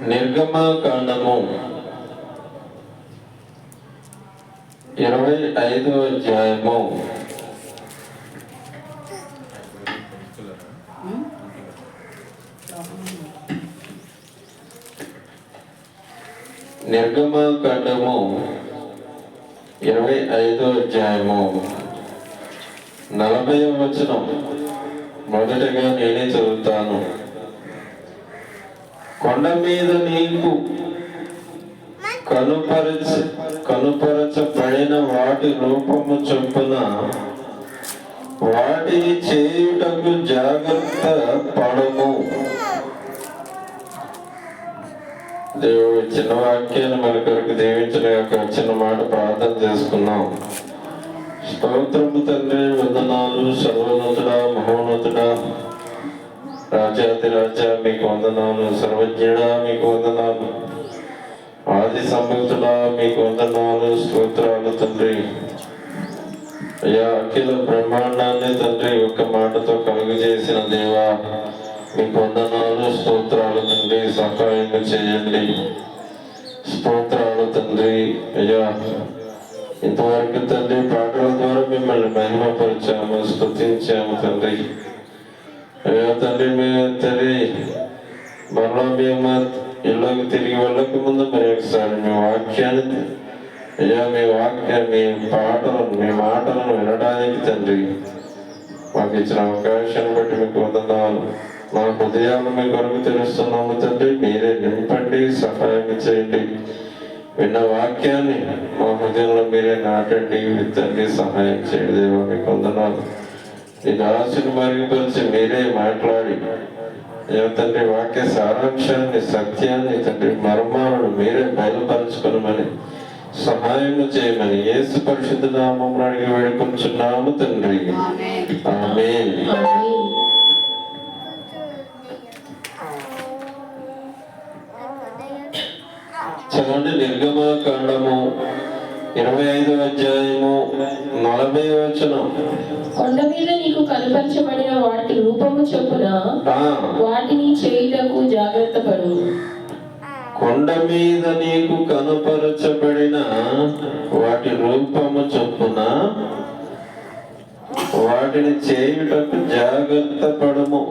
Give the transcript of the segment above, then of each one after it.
నిర్గమకాండము 25వ అధ్యాయము 40వ వచనం మొదటగా నేనే చదువుతాను. కొండ మీద నీకు కనుపరచబడిన వాటి రూపము చొప్పున వాటిని చేయుటకు జాగ్రత్త పడము. దేవుడి చిన్న వాక్యాన్ని మన కొరకు దీవించిన యొక్క చిన్న మాట ప్రార్థన చేసుకున్నాం. స్తోత్రము తండ్రి, వందనాలు. సర్వోన్నతుడా, మహోన్నతుడా, రాజాది రాజా మీకు వందనాలు. సర్వజ్ఞుడా మీకు వందనాలు. ఆది సంభూతుడా మీకు వందనాలు, స్తోత్రాలు తండ్రి. అయ్యా, అఖిల బ్రహ్మాండాన్ని తండ్రి ఒక్క మాటతో కలుగజేసిన దేవా మీకు వందనాలు, స్తోత్రాలు తండ్రి. సహాయం చేయండి. స్తోత్రాలు తండ్రి. అయ్యా, ఇంతవరకు తండ్రి పాటల ద్వారా మిమ్మల్ని మహిమపరిచాము, స్తుతించాము తండ్రి. అయ్యా తండ్రి, మేము తండ్రి మరలా మేము ఇళ్ళకి తిరిగి వెళ్ళక ముందు మరి ఒకసారి మీ వాక్యాన్ని అయ్యా మీ మాటలను వినడానికి తండ్రి మాకు ఇచ్చిన అవకాశాన్ని బట్టి మీకు వందనాలు. మా హృదయాలు మీ కొరకు తెలుస్తున్నాము తండ్రి. మీరే నింపండి, సహాయం చేయండి. విన్న వాక్యాన్ని మా హృదయంలో మీరే నాటండి, విత్తండి, సహాయం చేయండి. దేవా మీకు వందనాలు. ఈ దాసుని మరుగుపరిచి మీరే మాట్లాడి తండ్రి వాక్య సారాంశాన్ని, సత్యాన్ని తండ్రి మర్మాలను మీరే బయలుపరచుకోమని సహాయం చేయమని యేసు పరిశుద్ధ నామమున అడిగి వేడుకొంచున్నాము తండ్రి. ఆమేన్. చదవండి. నిర్గమకాండము 25వ అధ్యాయము 40వ వచనం. కొండ మీద నీకు కనపరచబడిన వాటి రూపము చొప్పున వాటిని చేయుటకు జాగ్రత్త పడు. కొండ మీద నీకు కనపరచబడిన వాటి రూపము చొప్పున వాటిని చేయుటకు జాగ్రత్త పడము.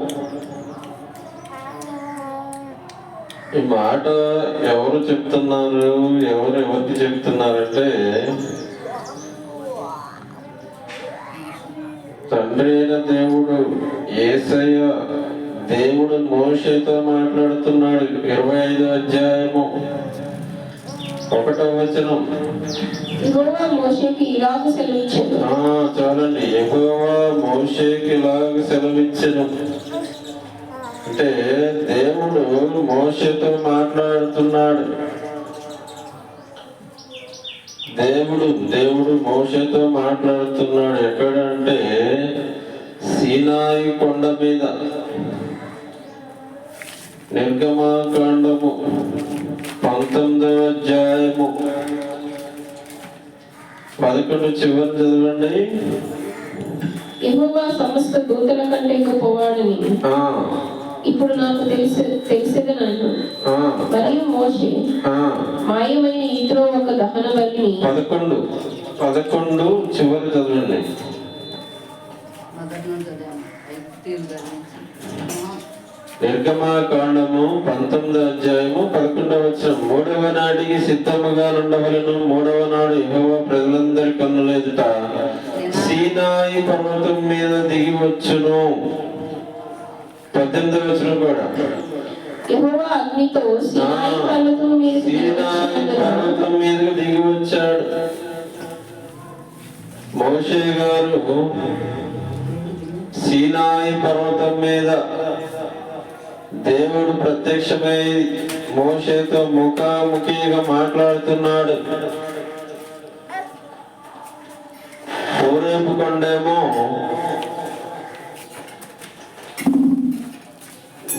ఈ మాట ఎవరు చెప్తున్నారు? ఎవరికి చెప్తున్నారంటే తండ్రి అయిన దేవుడు యేసయ్య దేవుడు మోషేతో మాట్లాడుతున్నాడు. 25వ అధ్యాయము 1వ వచనం. చాలండి. యెహోవా మోషేకి ఇలాగ సెలవిచ్చెను. అంటే దేవుడు మోషేతో మాట్లాడుతున్నాడు. దేవుడు మోషేతో మాట్లాడుతున్నాడు. ఎక్కడంటే సీనాయి కొండ మీద. నిర్గమకాండము 19వ అధ్యాయము 11 చివరి చదవండి. యెహోవా సమస్త దూతల కంటే గొప్పవాడని ఇప్పుడు నాకు తెలిసేదనను. మరియు మోషే మాయమైన ఈత్రో ఒక దహన బలిని 11 చివరి చదవండి. నిర్గమకాండము 19వ అధ్యాయము 11వ వచనం. 3వ నాటికి సిద్ధముగా ఉండవలను. 3వ నాడు యెహోవా ప్రజలందరి కన్నుల ఎదుట సీనాయి పర్వతం మీద దిగి వచ్చును. 18వ వచనం కూడా యెహోవా అగ్నితో సీనాయి పర్వతం మీదకు దిగి వచ్చాడు. మోషే గారు సీనాయి పర్వతం మీద దేవుడు ప్రత్యక్షమై మోషేతో ముఖాముఖిగా మాట్లాడుతున్నాడు. హోరేబు కొండేమో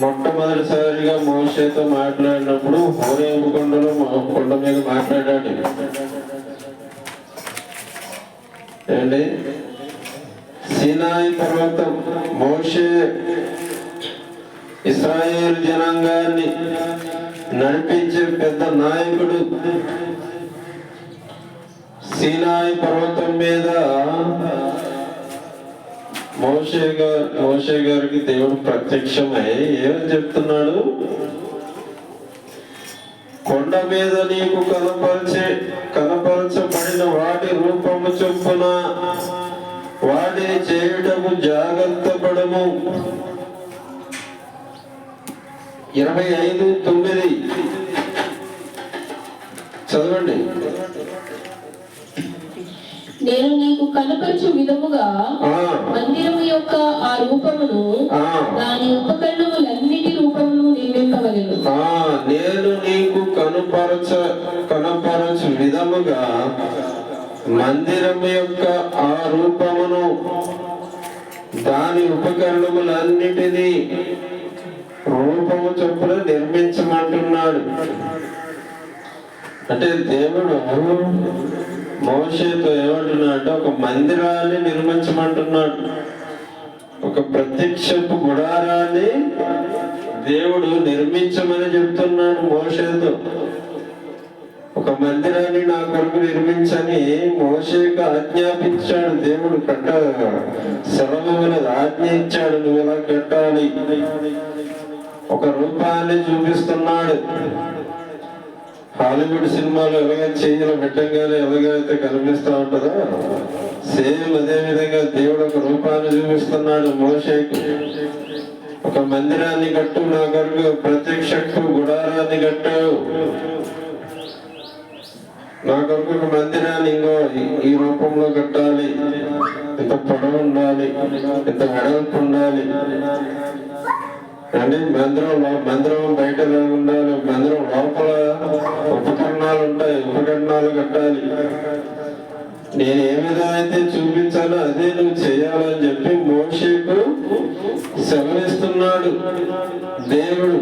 మొట్టమొదటిసారిగా మోషేతో మాట్లాడినప్పుడు హోరేబు కొండ మీద మాట్లాడాడు. ఏంటి? సీనాయి పర్వతం మోషే ఇశ్రాయేలు జనాంగాన్ని నడిపించే పెద్ద నాయకుడు. సీనాయి పర్వతం మీద మోషే గారికి దేవుడు ప్రత్యక్షమై ఏమని చెప్తున్నాడు? కొండ మీద నీకు కనపరచబడిన వాటి రూపము చొప్పున వాటిని చేయుటకు జాగ్రత్త పడము. 25:9 చదవండి. నేను నీకు కనపరచు విధముగా మందిరము యొక్క ఆ రూపమును దాని ఉపకరణములన్నిటి రూపమును నిర్మింపవలెను. నేను నీకు కనపరచు విధముగా మందిరము యొక్క ఆ రూపమును దాని ఉపకరణములన్నిటినీ రూపము చొప్పున నిర్మించమంటున్నాడు. అంటే దేవుడు మోషేతో ఏమంటున్నాడు? ఒక మందిరాన్ని నిర్మించమంటున్నాడు. ఒక ప్రత్యక్షపు గుడారాన్ని దేవుడు నిర్మించమని చెప్తున్నాడు మోషేతో. ఒక మందిరాన్ని నా కొరకు నిర్మించని మోషేకు ఆజ్ఞాపించాడు దేవుడు. సెలవుల ఆజ్ఞ ఇచ్చాడు, నువ్వు ఎలా కట్టాలి. ఒక రూపాన్ని చూపిస్తున్నాడు. హాలీవుడ్ సినిమాలో ఎలాగ చెయ్యిలో పెట్టంగానే ఎలాగైతే కనిపిస్తూ ఉంటుందో సేమ్ అదే విధంగా దేవుడు ఒక రూపాన్ని చూపిస్తున్నాడు మోషేకు. ఒక మందిరాన్ని కట్టు, నా కొరకు ప్రత్యక్షపు గుడారాన్ని కట్టు, నా కొరకు ఒక మందిరాన్ని ఇంకో ఈ రూపంలో కట్టాలి, ఇంత పొడవు ఉండాలి, ఇంత వెడల్పు ఉండాలి అంటే మందిరం బయట ఉండాలి, మందిరం లోపల ఉపకరణాలు ఉంటాయి, ఉపకరణాలు కట్టాలి. నేను ఏ విధంగా అయితే చూపించాలో అదే నువ్వు చేయాలని చెప్పి మోషేకు సెలవిస్తున్నాడు దేవుడు.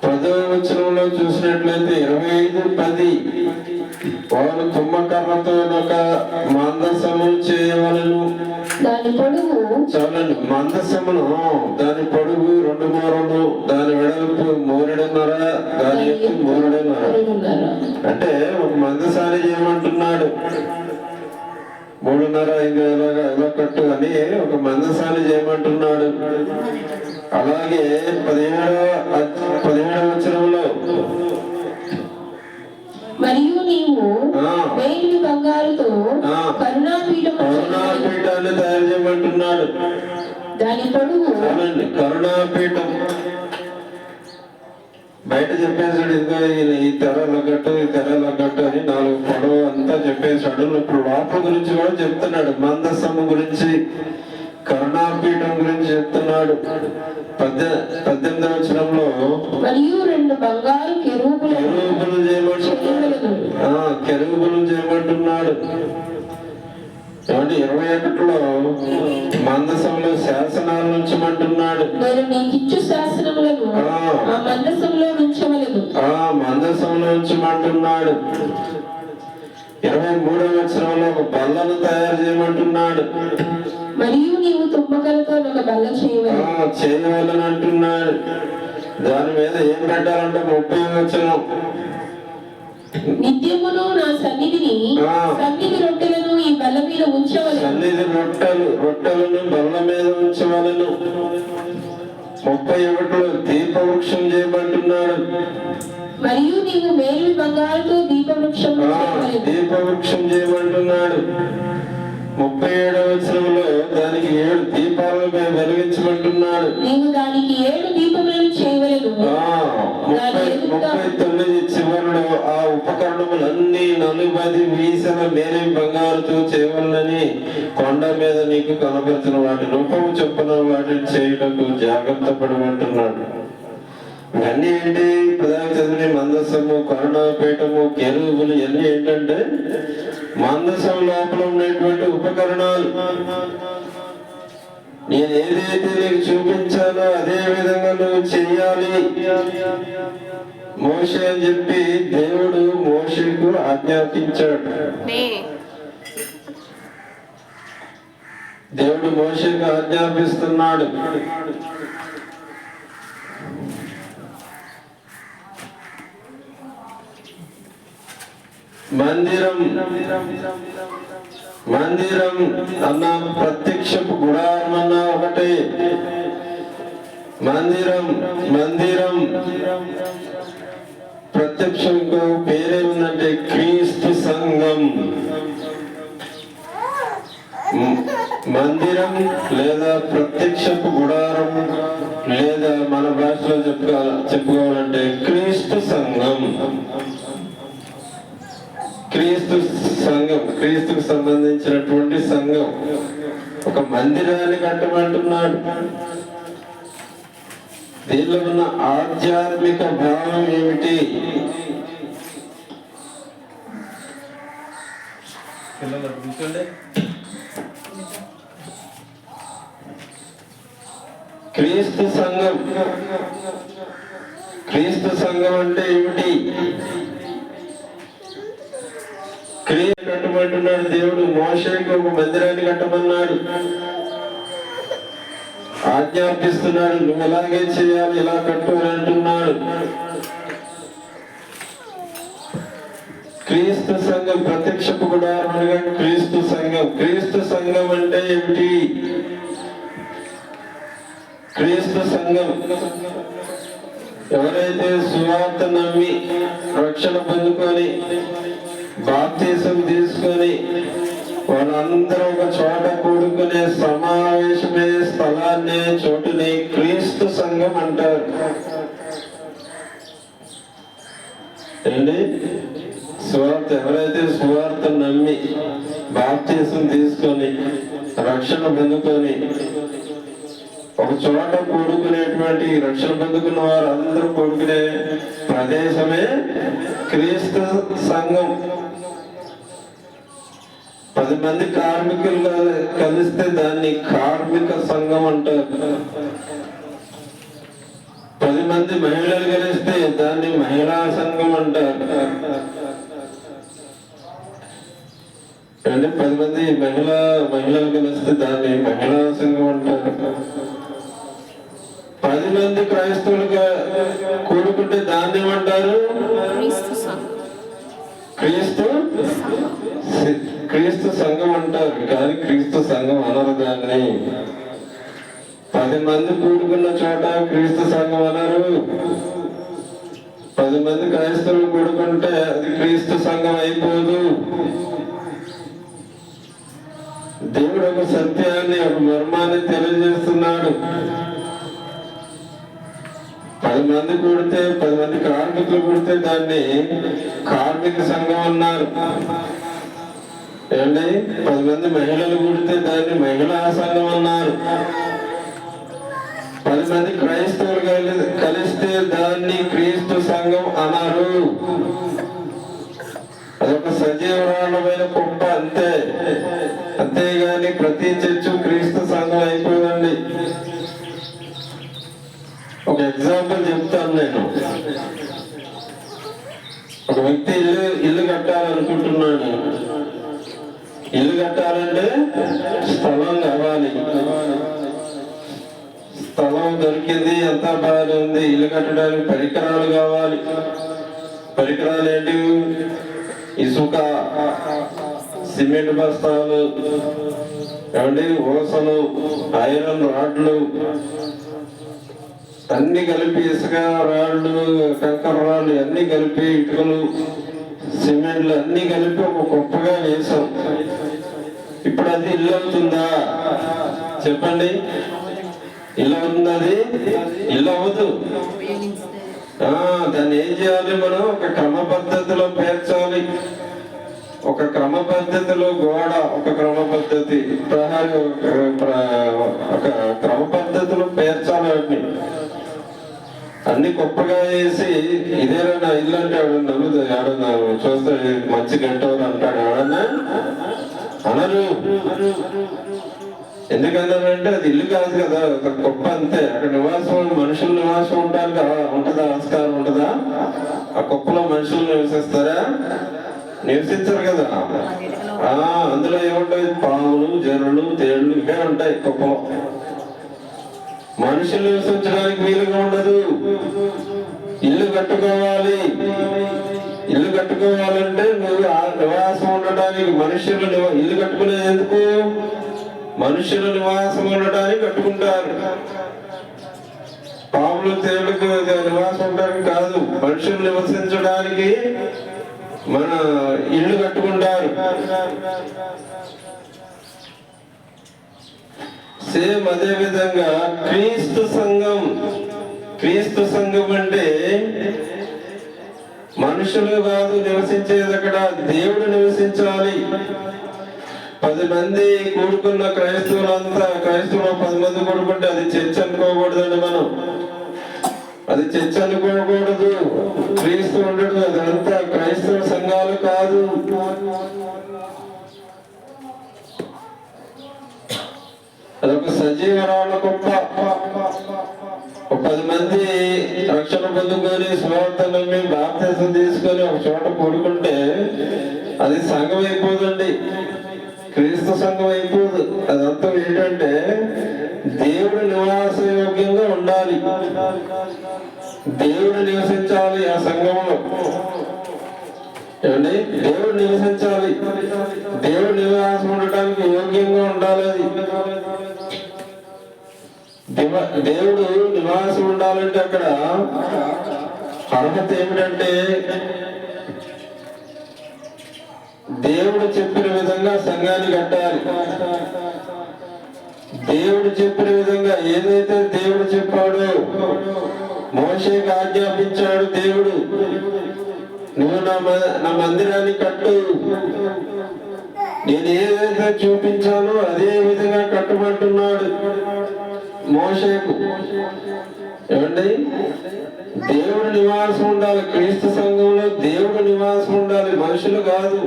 10వ వచనంలో చూసినట్లయితే 25:10 వారు తుమ్మకర్రతో ఒక మందసము చేయవలెను. దాని పొడుగు చాలండి. మందసమును దాని పొడుగు 2 మూరలు, దాని వెడల్పు 3.5, దాని ఎత్తు 3.5. అంటే ఒక మందసాన్ని చేయమంటున్నాడు. 3.5 ఎలా కట్టు అని ఒక మందసాన్ని చేయమంటున్నాడు. అలాగే 17వ వచనంలో మరియు నీవు వేయి బంగారుతో కరుణాపీఠాన్ని తయారు చేయమంటున్నాడు. దాని పొడుగు కరుణాపీఠం బయట చెప్పేసాడు. ఇంకా ఈ తెరల గట్టు, ఈ తెరల గట్టు అని 4 పొడవు అంతా చెప్పేశాడు. ఇప్పుడు లోపల గురించి కూడా చెప్తున్నాడు. మందసము గురించి, కరుణాపీఠం గురించి చెప్తున్నాడు. 18వ వచనంలో మరియు 2 బంగారు కెరూబులు చేయమంటున్నాడు. ఏమంటే 21లో మందసంలో శాసనాలు ఉంచమంటున్నాడు. నేను నీకిచ్చు శాసనములను ఆ మందసంలో ఉంచవలెను. మందసంలో ఉంచమంటున్నాడు. 23వ వచనంలో ఒక బల్లను తయారు చేయమంటున్నాడు. మరియు నీవు తుమ్మకలతో ఒక బల్ల చేయవలని అంటున్నాడు. దాని మీద ఏం పెట్టాలంటే 30వ వచనం, నిత్యమును నా సన్నిధి రొట్టెలను ఈ బల్ల మీద ఉంచవలెను. సన్నిధి రొట్టెలను బల్ల మీద ఉంచవలెను. 31లో దీపవృక్షం చేయమంటున్నాడు. మరియు నీవు మేలు బంగారుతో దీపవృక్షం చేయమంటున్నాడు. 37వ వచనంలో దానికి 7 దీపాలను వెలిగించమంటున్నాడు. నీవు దానికి 7 దీపములను చేయవలెను. 39 చివరిలో ఆ ఉపకరణములన్నీ 40 వీసల మేలి బంగారుతో చేయవలనని కొండ మీద నీకు కనపరిచిన వాటి రూపము చొప్పున వాటిని చేయటకు జాగ్రత్త పడమంటున్నాడు. ఇవన్నీ ఏంటి? ప్రధాన చదివి మందసము, కరుణాపీఠము, కెరూబులు ఇవన్నీ ఏంటంటే మందసం లోపల ఉన్నటువంటి ఉపకరణాలు. నేను ఏదైతే నీకు చూపించానో అదే విధంగా నువ్వు చెయ్యాలి మోషే అని చెప్పి దేవుడు మోషేకు ఆజ్ఞాపించాడు. దేవుడు మోషేకు ఆజ్ఞాపిస్తున్నాడు. మందిరం మందిరం అన్న ప్రత్యక్షపు గుడారం అన్న ఒకటే. మందిరం మందిరం ప్రత్యక్షం పేరేముందంటే క్రీస్తు సంఘం. మందిరం లేదా ప్రత్యక్షపు గుడారం లేదా మన భాషలో చెప్పుకోవాలంటే క్రీస్తు సంఘం. క్రీస్తు సంఘం, క్రీస్తుకు సంబంధించినటువంటి సంఘం. ఒక మందిరాన్ని కట్టమంటున్నాడు. దీనిలో ఉన్న ఆధ్యాత్మిక భావం ఏమిటి? క్రీస్తు సంఘం. క్రీస్తు సంఘం అంటే ఏమిటి? క్రీస్తు కట్టమంటున్నాడు దేవుడు. మోషేకు ఒక మందిరాన్ని కట్టమన్నాడు, ఆజ్ఞాపిస్తున్నాడు. నువ్వు ఎలాగే చేయాలి, ఇలా కట్టు అని అంటున్నాడు. క్రీస్తు సంఘం ప్రత్యక్షపు గుడారముగా క్రీస్తు సంఘం. క్రీస్తు సంఘం అంటే ఏమిటి? క్రీస్తు సంఘం ఎవరైతే సువార్త నమ్మి రక్షణ పొందుకొని బాప్తిసం తీసుకొని వాళ్ళందరూ ఒక చోట కూడుకునే సమావేశమే స్థలాన్ని, చోటుని క్రీస్తు సంఘం అంటారు. ఏంటి? సువార్త ఎవరైతే సువార్త నమ్మి బాప్తిసం తీసుకొని రక్షణ పొందుకొని ఒక చోట కూడుకునేటువంటి, రక్షణ పొందుకున్న వారు అందరూ కూడుకునే ప్రదేశమే క్రీస్తు సంఘం. 10 మంది కార్మికులు కలిస్తే దాన్ని కార్మిక సంఘం అంటారు. 10 మంది మహిళలు కలిస్తే దాన్ని మహిళా సంఘం అంటారు. అంటే 10 మంది మహిళలు కలిస్తే దాన్ని మహిళా సంఘం అంటారు. 10 మంది క్రైస్తవులుగా కూడుకుంటే దాన్ని ఏమంటారు? క్రీస్తు సంఘం అంటారు. కానీ క్రీస్తు సంఘం అనరు దాన్ని. 10 మంది కూడుకున్న చోట క్రీస్తు సంఘం అనరు. 10 మంది క్రైస్తవులు కూడుకుంటే అది క్రీస్తు సంఘం అయిపోదు. దేవుడు ఒక సత్యాన్ని, ఒక మర్మాన్ని తెలియజేస్తున్నాడు. 10 మంది కూడితే, 10 మంది కార్మికులు కూడితే దాన్ని కార్మిక సంఘం అన్నారు. ఏమండి? 10 మంది మహిళలు కూడితే దాన్ని మహిళా సంఘం అన్నారు. 10 మంది క్రైస్తవులు కలిస్తే దాన్ని క్రీస్తు సంఘం అన్నారు. అదొక సజీవరాళమైన కుప్ప అంతే. అంతేగాని ప్రతి చర్చ్ క్రీస్తు సంఘం అయిపోయిందండి. ఒక ఎగ్జాంపుల్ చెప్తాను నేను. ఒక వ్యక్తి ఇల్లు కట్టాలనుకుంటున్నాడు. ఇల్లు కట్టాలంటే స్థలం కావాలి. స్థలం దొరికింది, అంతా బాగానే ఉంది. ఇల్లు కట్టడానికి పరికరాలు కావాలి. పరికరాలు ఏంటి? ఇసుక, సిమెంట్ బస్తాలు, ఏమండి, ఓసలు, ఐరన్ రాడ్లు అన్ని కలిపి, ఇసుక రాళ్ళు, కంకర రాళ్ళు అన్ని కలిపి, ఇటుకలు, సిమెంట్లు అన్ని కలిపి ఒక గొప్పగా వేసాం. ఇప్పుడు అది ఇల్లు అవుతుందా? చెప్పండి. ఇల్లు అవుతుంది? అది ఇల్లు అవ్వదు. దాన్ని ఏం చేయాలి? మనం ఒక క్రమ పద్ధతిలో పేర్చాలి. ఒక క్రమ పద్ధతిలో గోడ, ఒక క్రమ పద్ధతి, ప్రహారీ ఒక క్రమ పద్ధతిలో పేర్చాలి. వాటిని అన్ని గొప్పగా వేసి ఇదేనా ఇల్లు అంటే నవ్వుతుంది. ఎవడన్నా చూస్తే మంచి గంటవరు అంటాడు. ఎవడన్నా అనరు. ఎందుకన్నారంటే అది ఇల్లు కాదు కదా, ఒక గొప్ప అంతే. అక్కడ నివాసం, మనుషుల నివాసం ఉంటారు కదా. ఉంటుందా? ఆస్కారం ఉంటుందా? ఆ గొప్పలో మనుషులు నివసిస్తారా? నివసించరు కదా. అందులో ఏముంటాయి? పాములు, జరులు, తేళ్లు ఇవే ఉంటాయి గొప్పలో. మనుషులు నివసించడానికి వీలుగా ఉండదు. ఇల్లు కట్టుకోవాలి. ఇల్లు కట్టుకోవాలంటే నువ్వు నివాసం ఉండడానికి ఇల్లు కట్టుకునేది ఎందుకు? మనుషులు నివాసం ఉండడానికి కట్టుకుంటారు. పాములు తేళ్లకు నివాసం ఉండడానికి కాదు, మనుషులు నివసించడానికి మన ఇల్లు కట్టుకుంటారు. సేమ్ అదే విధంగా క్రీస్తు సంఘం అంటే మనుషులు కాదు నివసించేది, అక్కడ దేవుడు నివసించాలి. 10 మంది కూడుకున్న క్రైస్తవులు 10 మంది కూడుకుంటే అది చర్చ్ అనుకోకూడదండి. మనం అది చర్చ్ అనుకోకూడదు. క్రీస్తు ఉండడు, అదంతా క్రైస్తవ సంఘాలు కాదు. అదొక సజీవరాల గొప్ప. 10 మంది రక్షణ పొందుకొని స్వార్థనని బాప్తిసం తీసుకొని ఒక చోట కూడుకుంటే అది సంఘం అయిపోదండి, క్రీస్తు సంఘం అయిపోదు. అదంతా ఏంటంటే దేవుడు నివాస యోగ్యంగా ఉండాలి, దేవుడు నివసించాలి ఆ సంఘంలో. ఏమండి? దేవుడు నివసించాలి, దేవుడు నివాసం ఉండటానికి యోగ్యంగా ఉండాలి. అది దేవుడు నివాసం ఉండాలంటే అక్కడ అర్హత ఏమిటంటే దేవుడు చెప్పిన విధంగా సంఘాన్ని కట్టాలి. దేవుడు చెప్పిన విధంగా ఏదైతే దేవుడు చెప్పాడో, మోషేకి ఆజ్ఞాపించాడు దేవుడు, నువ్వు నా మందిరాన్ని కట్టు, నేను ఏదైతే చూపించానో అదే విధంగా కట్టమంటున్నాడు మోషేకు. ఏమండి? దేవుడు నివాసం ఉండాలి. క్రీస్తు సంఘంలో దేవుడు నివాసం ఉండాలి, మనుషులు కాదు.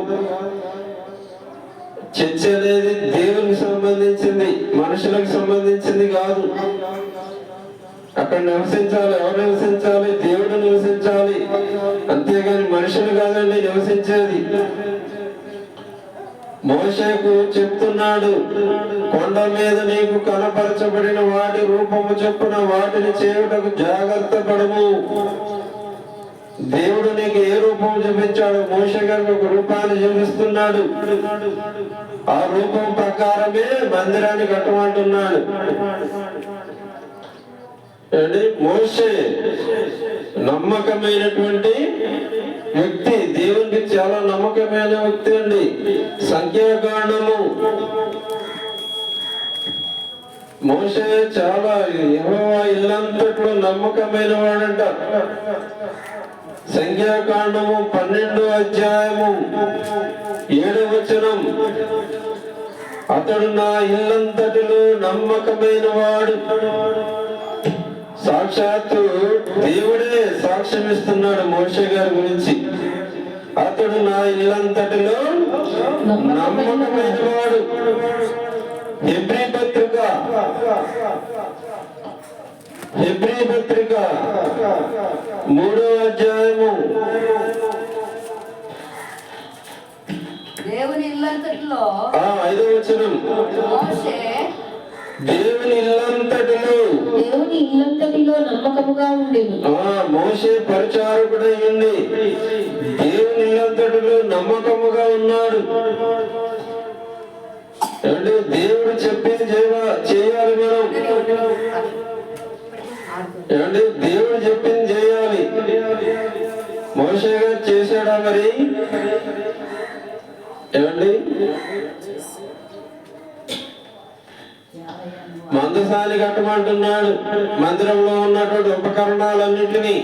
చర్చ అనేది దేవునికి సంబంధించింది, మనుషులకు సంబంధించింది కాదు. అక్కడ నివసించాలి. ఎవరు నివసించాలి? దేవుడు నివసించాలి, అంతేగాని మనుషులు కాదండి నివసించేది. మోషేకు చెప్తున్నాడు, కొండ మీద నీకు కనపరచబడిన వాటి రూపము చొప్పున వాటిని చేయుటకు జాగ్రత్త పడము. దేవుడు నీకు ఏ రూపం చూపించాడు? మోషే గారికి ఒక రూపాన్ని చూపిస్తున్నాడు. ఆ రూపం ప్రకారమే మందిరాన్ని కట్టమంటున్నాడు. మోషే నమ్మకమైనటువంటి వ్యక్తి, దేవునికి చాలా నమ్మకమైన వ్యక్తి అండి. సంఖ్యాకాండము మోషే చాలా యెహోవా ఇల్లంతట్లో నమ్మకమైన వాడంట. సంఖ్యాకాండము 12వ అధ్యాయము 7వ వచనం, అతడు నా ఇల్లంతటిలో నమ్మకమైన వాడు. సాక్షాత్తు దేవుడే సాక్ష్యం ఇస్తున్నాడు మోషే గారి గురించి. అతడు నా ఇల్లంతటిలో నమ్మకమైన వాడు. హెబ్రీ పత్రిక 3వ అధ్యాయము దేవుని ఇల్లంతటిలో 5వ వచనం, దేవుని ఇల్లంతటిలో నమ్మకముగా ఉండేది. మోషే పరిచారకుడై ఉండి దేవుని ఇల్లంతటిలో నమ్మకముగా ఉన్నాడు. అంటే దేవుడు చెప్పింది చేయాలి మనం. ఏమంటే దేవుడు చెప్పింది చేయాలి. మోషే గారు చేశాడా మరి? ఏమండి? మందసాన్ని కట్టమంటున్నాడు. మందిరంలో ఉన్నటువంటి ఉపకరణాలన్నింటినీ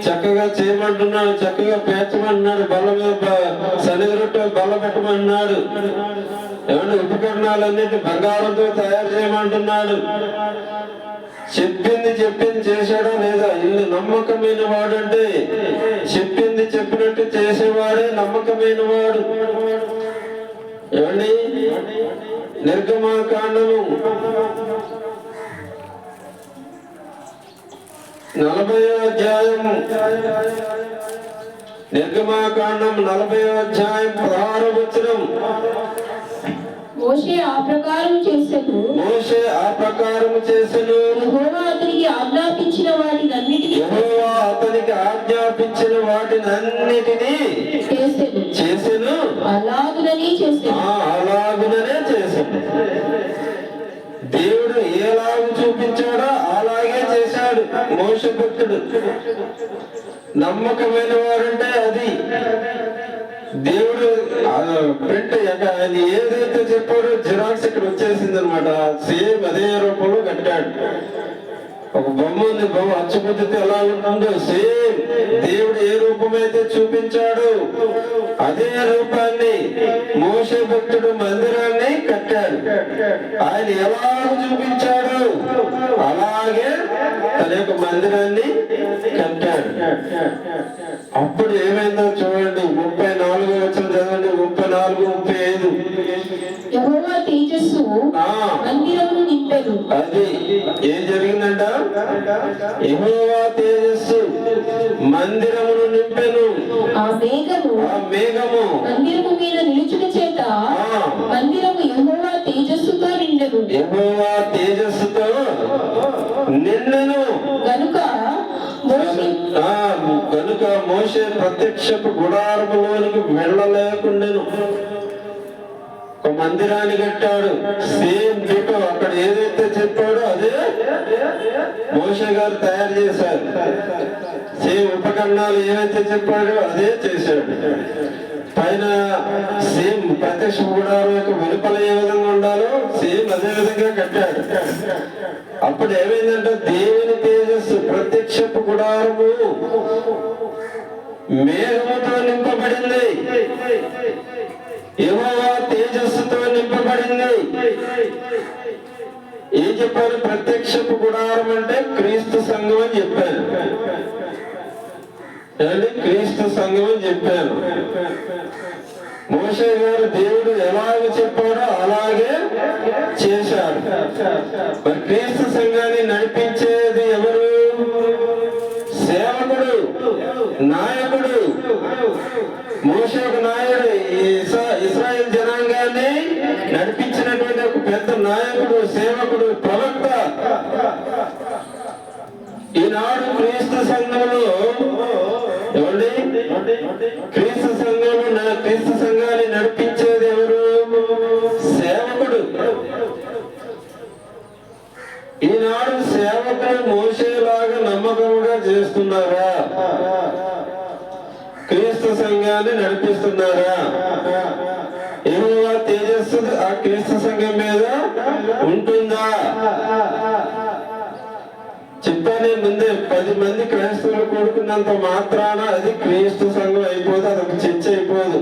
చక్కగా చేయమంటున్నాడు, చక్కగా పేర్చమంటున్నాడు. బల్ల మీద సన్నిధి రొట్టె బల్ల పెట్టమంటున్నాడు. ఏమంటే ఉపకరణాలన్నింటినీ బంగారంతో తయారు చేయమంటున్నాడు. చెప్పింది చేశాడా లేదా? ఇల్లు నమ్మకమైన వాడు అంటే చెప్పింది చెప్పినట్టు చేసేవాడే నమ్మకమైన వాడు. ఏమండి? నిర్గమాకాండము 40వ అధ్యాయము, నిర్గమాకాండం 40వ అధ్యాయం 16వ వచనం, మోషే ఆ ప్రకారం చేసెను. యెహోవా అతనికి ఆజ్ఞాపించిన వాటినన్నిటినీ అన్నాడు మోషే భక్తుడు. నమ్మకమైన వారంటే అది దేవుడు ప్రింట్ ఆయన ఏదైతే చెప్పాడో జిరాక్స్ ఇక్కడ వచ్చేసింది అనమాట. సేమ్ అదే రూపంలో కట్టాడు. ఒక బొమ్మ ఉంది, బొమ్మ అచ్చుపద్ధతి ఎలా ఉంటుందో సేమ్ దేవుడు ఏ రూపమైతే చూపించాడు అదే రూపాన్ని మోషే భక్తుడు మందిరాన్ని కట్టాడు. ఆయన ఎలాగ చూపించాడు అలాగే తన యొక్క మందిరాన్ని కట్టాడు. అప్పుడు ఏమైందో చూడండి, 34 వచనం చదవండి, 34, 35. యెహోవా తేజస్సు మందిరమును నింపెను. అది ఏం జరిగిందంట? యెహోవా తేజస్సు మందిరమును నింపెను. ఆ మేఘము మందిరము మీద నిలుచుట చేత మందిరము యెహోవా తేజస్సుతో నిండెను. యెహోవా తేజస్సుతో నిండెను. గనుక మోషే ప్రత్యక్షపు గుడారములోనికి వెళ్ళలేకుండెను. ఒక మందిరాన్ని కట్టాడు, సేమ్ డిటో అక్కడ ఏదైతే చెప్పాడో అదే మోషే గారు తయారు చేశారు. సేమ్ ఉపకరణాలు ఏవైతే చెప్పాడో అదే చేశాడు. పైన సేమ్ ప్రత్యక్ష గుడారం యొక్క వెలుపల ఏ విధంగా ఉండాలో సేమ్ అదే విధంగా కట్టాడు. అప్పుడు ఏమైందంటే దేవుని తేజస్సు ప్రత్యక్షపు గుడారము మేఘముతో నింపబడింది. యెహోవా తేజస్సుతో నింపబడింది. ఏం చెప్పారు? ప్రత్యక్షపు గుడారం అంటే క్రీస్తు సంఘం అని చెప్పారు. ఏమండి? క్రీస్తు సంఘం అని చెప్పారు. మోషే గారు దేవుడు ఎలాగ చెప్పాడో అలాగే చేశాడు. మరి క్రీస్తు సంఘాన్ని నడిపించేది ఎవరు? సేవకుడు, నాయకుడు. మోషే ఒక నాయకుడు, ఇశ్రాయేల్ జనాంగాన్ని నడిపించినటువంటి ఒక పెద్ద నాయకుడు, సేవకుడు, ప్రవక్త. ఈనాడు క్రీస్తు సంఘంలో ఏమండి? క్రీస్తు సంఘాన్ని నడిపించేది ఎవరు? సేవకుడు. ఈనాడు సేవకులు మోషేలాగా నమ్మకంగా చేస్తున్నారా? క్రీస్తు సంఘాన్ని నడిపిస్తున్నారా? యెహోవా తేజస్సు ఆ క్రీస్తు సంఘం మీద ఉంటుందా? చెప్పానే ముందే, 10 మంది క్రైస్తవులు కూడుకున్నంత మాత్రాన అది క్రీస్తు సంఘం అయిపోదు, అదొక చర్చ అయిపోదు.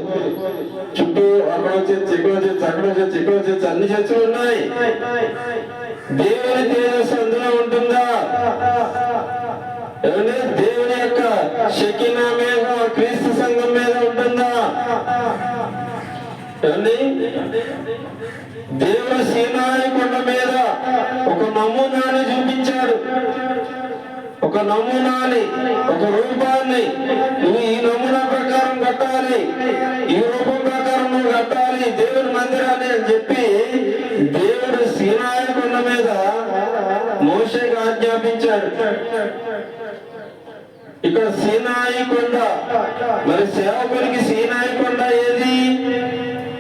చుట్టూ అక్కడ చర్చ, ఇక్కడ చర్చ, అక్కడ చర్చ, ఇక్కడ చర్చ, అన్ని చర్చలు ఉన్నాయి. దేవుని తేజస్సు అందులో ఉంటుందా? ఏమంటే దేవుని యొక్క షెకినా మేఘం క్రీస్తు సంఘం మీద ఉంటుందా? ఏమండి? దేవుడు సీనాయి కొండ మీద ఒక నమూనాన్ని చూపించాడు. ఒక నమూనాని, ఒక రూపాన్ని, నువ్వు ఈ నమూనా ప్రకారం కట్టాలి, ఈ రూపం ప్రకారం నువ్వు కట్టాలి దేవుని మందిరాన్ని అని చెప్పి దేవుడు సీనాయి కొండ మీద మోషేకి ఆజ్ఞాపించాడు. ఇక్కడ సీనాయి కొండ, మరి సేవకునికి సీనాయి కొండ ఏది?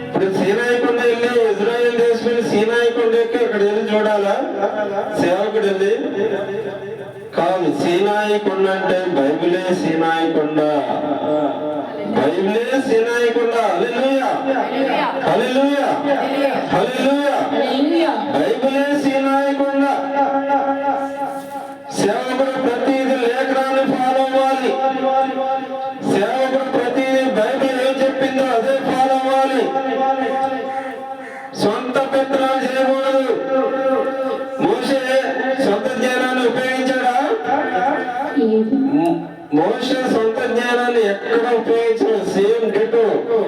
ఇప్పుడు సీనాయి కొండ వెళ్ళి ఇజ్రాయెల్ దేశం సీనాయి కొండ ఎక్కి అక్కడ వెళ్ళి చూడాలా సేవకుడు వెళ్ళి? కాదు. సీనాయి కొండ అంటే బైబిలే సీనాయి కొండ, బైబిలే సీనాయి కొండ. హల్లెలూయా, హల్లెలూయా, హల్లెలూయా. బైబిలే సీనాయి కొండ. సేవకుడు ప్రతిదీ లేఖనాన్ని ఫాలో అవ్వాలి. సేవకుడు ప్రతిదీ బైబిల్ ఏం చెప్పిందో అదే ఫాలో అవ్వాలి. సొంత పెత్తనాలు చేయకూడదు. మోషే సొంత జ్ఞానాన్ని ఉపయోగించాడా? మోషే సొంత జ్ఞానాన్ని ఎక్కడ ఉపయోగించాడు? Same ditto.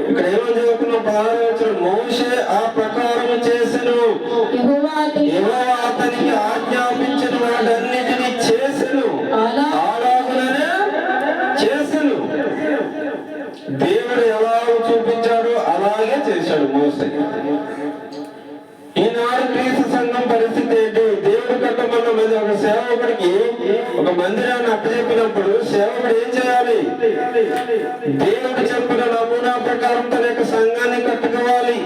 ఇక్కడ ఏమని చదువుకున్నాం? 16 మోషే ఆ ప్రకారం చేసెను, యెహోవా అతనికి ఆజ్ఞాపించిన వాటన్నిటిని చేసెను, అలాగనే చేసెను. దేవుడు ఎలా చూపించాడో అలాగే చేశాడు మోషే. ఈనాడు క్రీస్తు సంఘం పరిస్థితి ఏంటి? దేవుడు కట్టమన్న మీద ఒక సేవకుడికి ఒక మందిరాన్ని అప్పచెప్పినప్పుడు సేవకుడు ఏం చేయాలి? దేవుడు చెప్పిన నమూనా ప్రకారం తన యొక్క సంఘాన్ని కట్టుకోవాలి.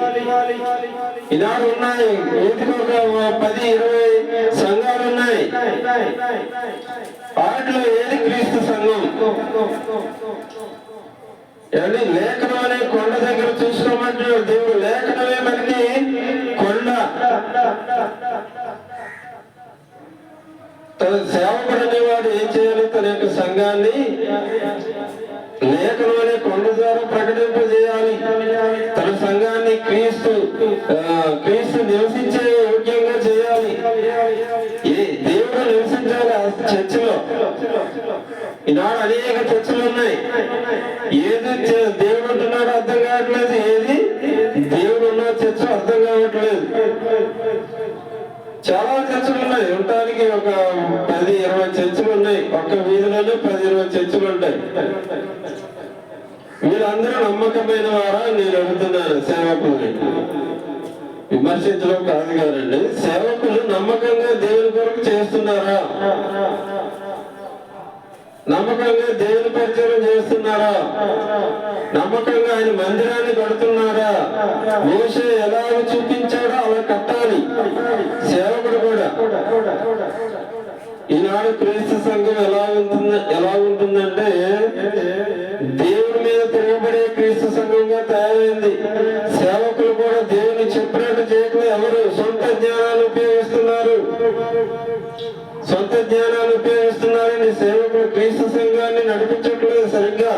ఈనాడు ఉన్నాయి. వీటికి ఒక 10-20 సంఘాలు ఉన్నాయి. వాటిలో ఏది క్రీస్తు సంఘం? ఏమండి, లేఖనం అనే కొండ దగ్గర చూసుకోమంటున్నాడు దేవుడు. లేఖనమే మనకి కొండ. తన సేవకుడు అనేవాడు ఏం చేయాలి? తన యొక్క సంఘాన్ని లేఖనం అనే కొండ ద్వారా ప్రకటింపజేయాలి. తన సంఘాన్ని క్రీస్తు నివసించే యోగ్యంగా చేయాలి. దేవుడు నివసించాలి ఆ చర్చిలో. ఈనాడు అనేక చర్చలు ఉన్నాయి. ఏది దేవుడు ఉంటున్నాడు అర్థం కావట్లేదు, ఏది దేవుడు ఉన్న చర్చ అర్థం కావట్లేదు. చాలా చర్చలు ఉన్నాయి. ఉండటానికి ఒక 10-20 చర్చలు ఉన్నాయి. ఒక్క వీధిలోనే 10-20 చర్చలు ఉంటాయి. వీళ్ళందరూ నమ్మకమైన వారా నేను అడుగుతున్నాను. సేవకుల్ని విమర్శించడం కాదు కాదండి. సేవకులు నమ్మకంగా దేవుని కొరకు చేస్తున్నారా? నమ్మకంగా దేవుని పరిచయం చేస్తున్నారా? నమ్మకంగా ఆయన మందిరాన్ని కడుతున్నారా? మోషే ఎలా చూపించాడో అలా కట్టాలి సేవకుడు కూడా. ఈనాడు క్రీస్తు సంఘం ఎలా ఉంటుందంటే దేవుడి మీద తిరగబడే క్రీస్తు సంఘంగా తయారైంది. సేవకులు కూడా దేవుని చెప్పినట్టు చేయకుండా ఎవరు సొంత జ్ఞానాన్ని ఉపయోగిస్తున్నారు. సొంత జ్ఞానాన్ని ఉపయోగిస్తున్నారని సేవకులు క్రీస్తు సంఘాన్ని నడిపించట్లేదు సరిగ్గా.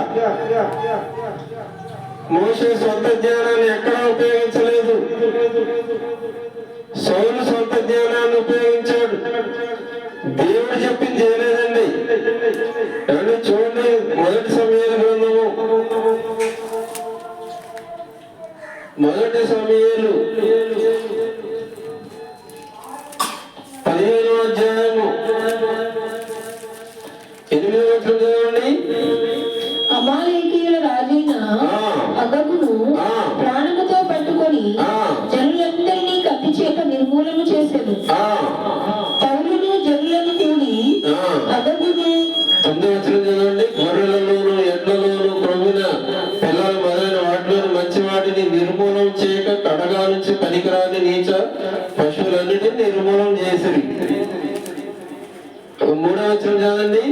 మోషే సొంత జ్ఞానాన్ని ఎక్కడా ఉపయోగించలేదు. సౌలు సొంత జ్ఞానాన్ని ఉపయోగించాడు. దేవుడు చెప్పింది చేయలేదండి. ఎవరి చూడండి, మొదటి సమయాల గ్రంథము, మొదటి సమయాలు 15వ అధ్యాయము 8వ వచనం చదవండి. అమాలేకీయుల రాజైన అగగును ప్రాణముతో పట్టుకొని జనులందరినీ కత్తి చేత నిర్మూలన చేశాడు. పౌలును జనులను కూడి అగగును 9వ వచనం చదవండి. గొర్రెలలోను ఎడ్లలోను క్రొవ్విన పిల్లలు మొదలైన వాటిలోని మంచి వాటిని నిర్మూలన చేయక కడగా నుంచి పనికిరాని నీచ పశువులన్నిటిని నిర్మూలన చేసిరి. 3వ వచనం చదవండి.